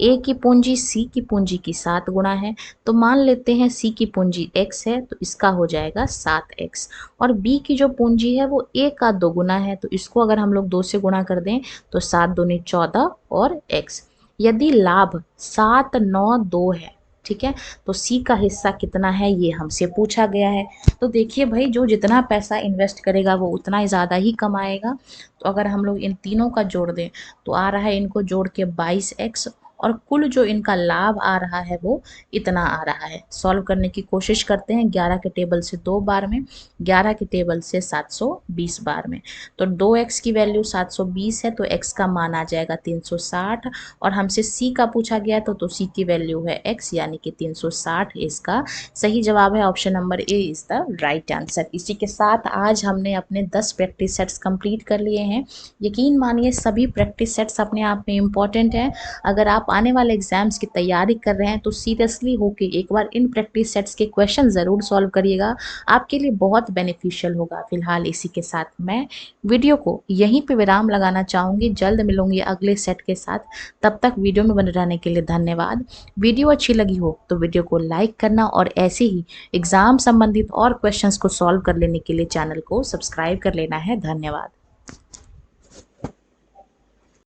A: ए की पूंजी सी की पूंजी की 7 गुना है, तो मान लेते हैं सी की पूंजी x है, तो इसका हो जाएगा 7x। और बी की जो पूंजी है वो ए का 2 गुना है, तो इसको अगर हम लोग 2 से गुणा कर दें तो 7 दूनी 14 और x। यदि लाभ 7 9 2 है, ठीक है, तो सी का हिस्सा कितना है ये हमसे पूछा गया है। तो देखिए भाई, जो जितना पैसा इन्वेस्ट करेगा वो उतना ही ज़्यादा ही कमाएगा। तो अगर हम लोग इन तीनों का जोड़ दें तो आ रहा है इनको जोड़ के 22x, और कुल जो इनका लाभ आ रहा है वो इतना आ रहा है। सॉल्व करने की कोशिश करते हैं। 11 के टेबल से 2 बार में, 11 के टेबल से 720 बार में, तो 2x की वैल्यू 720 है, तो x का मान आ जाएगा 360, और हमसे c का पूछा गया तो c की वैल्यू है x, यानी कि 360 इसका सही जवाब है। Option number A is the right answer. इसी के साथ आज हमने अपने 10 प्रैक्टिस सेट्स कंप्लीट कर लिए हैं। यकीन मानिए सभी प्रैक्टिस सेट्स अपने आप में इम्पॉर्टेंट हैं। अगर आप आने वाले एग्जाम्स की तैयारी कर रहे हैं तो सीरियसली होके एक बार इन प्रैक्टिस सेट्स के क्वेश्चन ज़रूर सॉल्व करिएगा, आपके लिए बहुत बेनिफिशियल होगा। फिलहाल इसी के साथ मैं वीडियो को यहीं पे विराम लगाना चाहूँगी। जल्द मिलूंगी अगले सेट के साथ, तब तक वीडियो में बने रहने के लिए धन्यवाद। वीडियो अच्छी लगी हो तो वीडियो को लाइक करना, और ऐसे ही एग्ज़ाम संबंधित और क्वेश्चंस को सॉल्व कर लेने के लिए चैनल को सब्सक्राइब कर लेना है। धन्यवाद।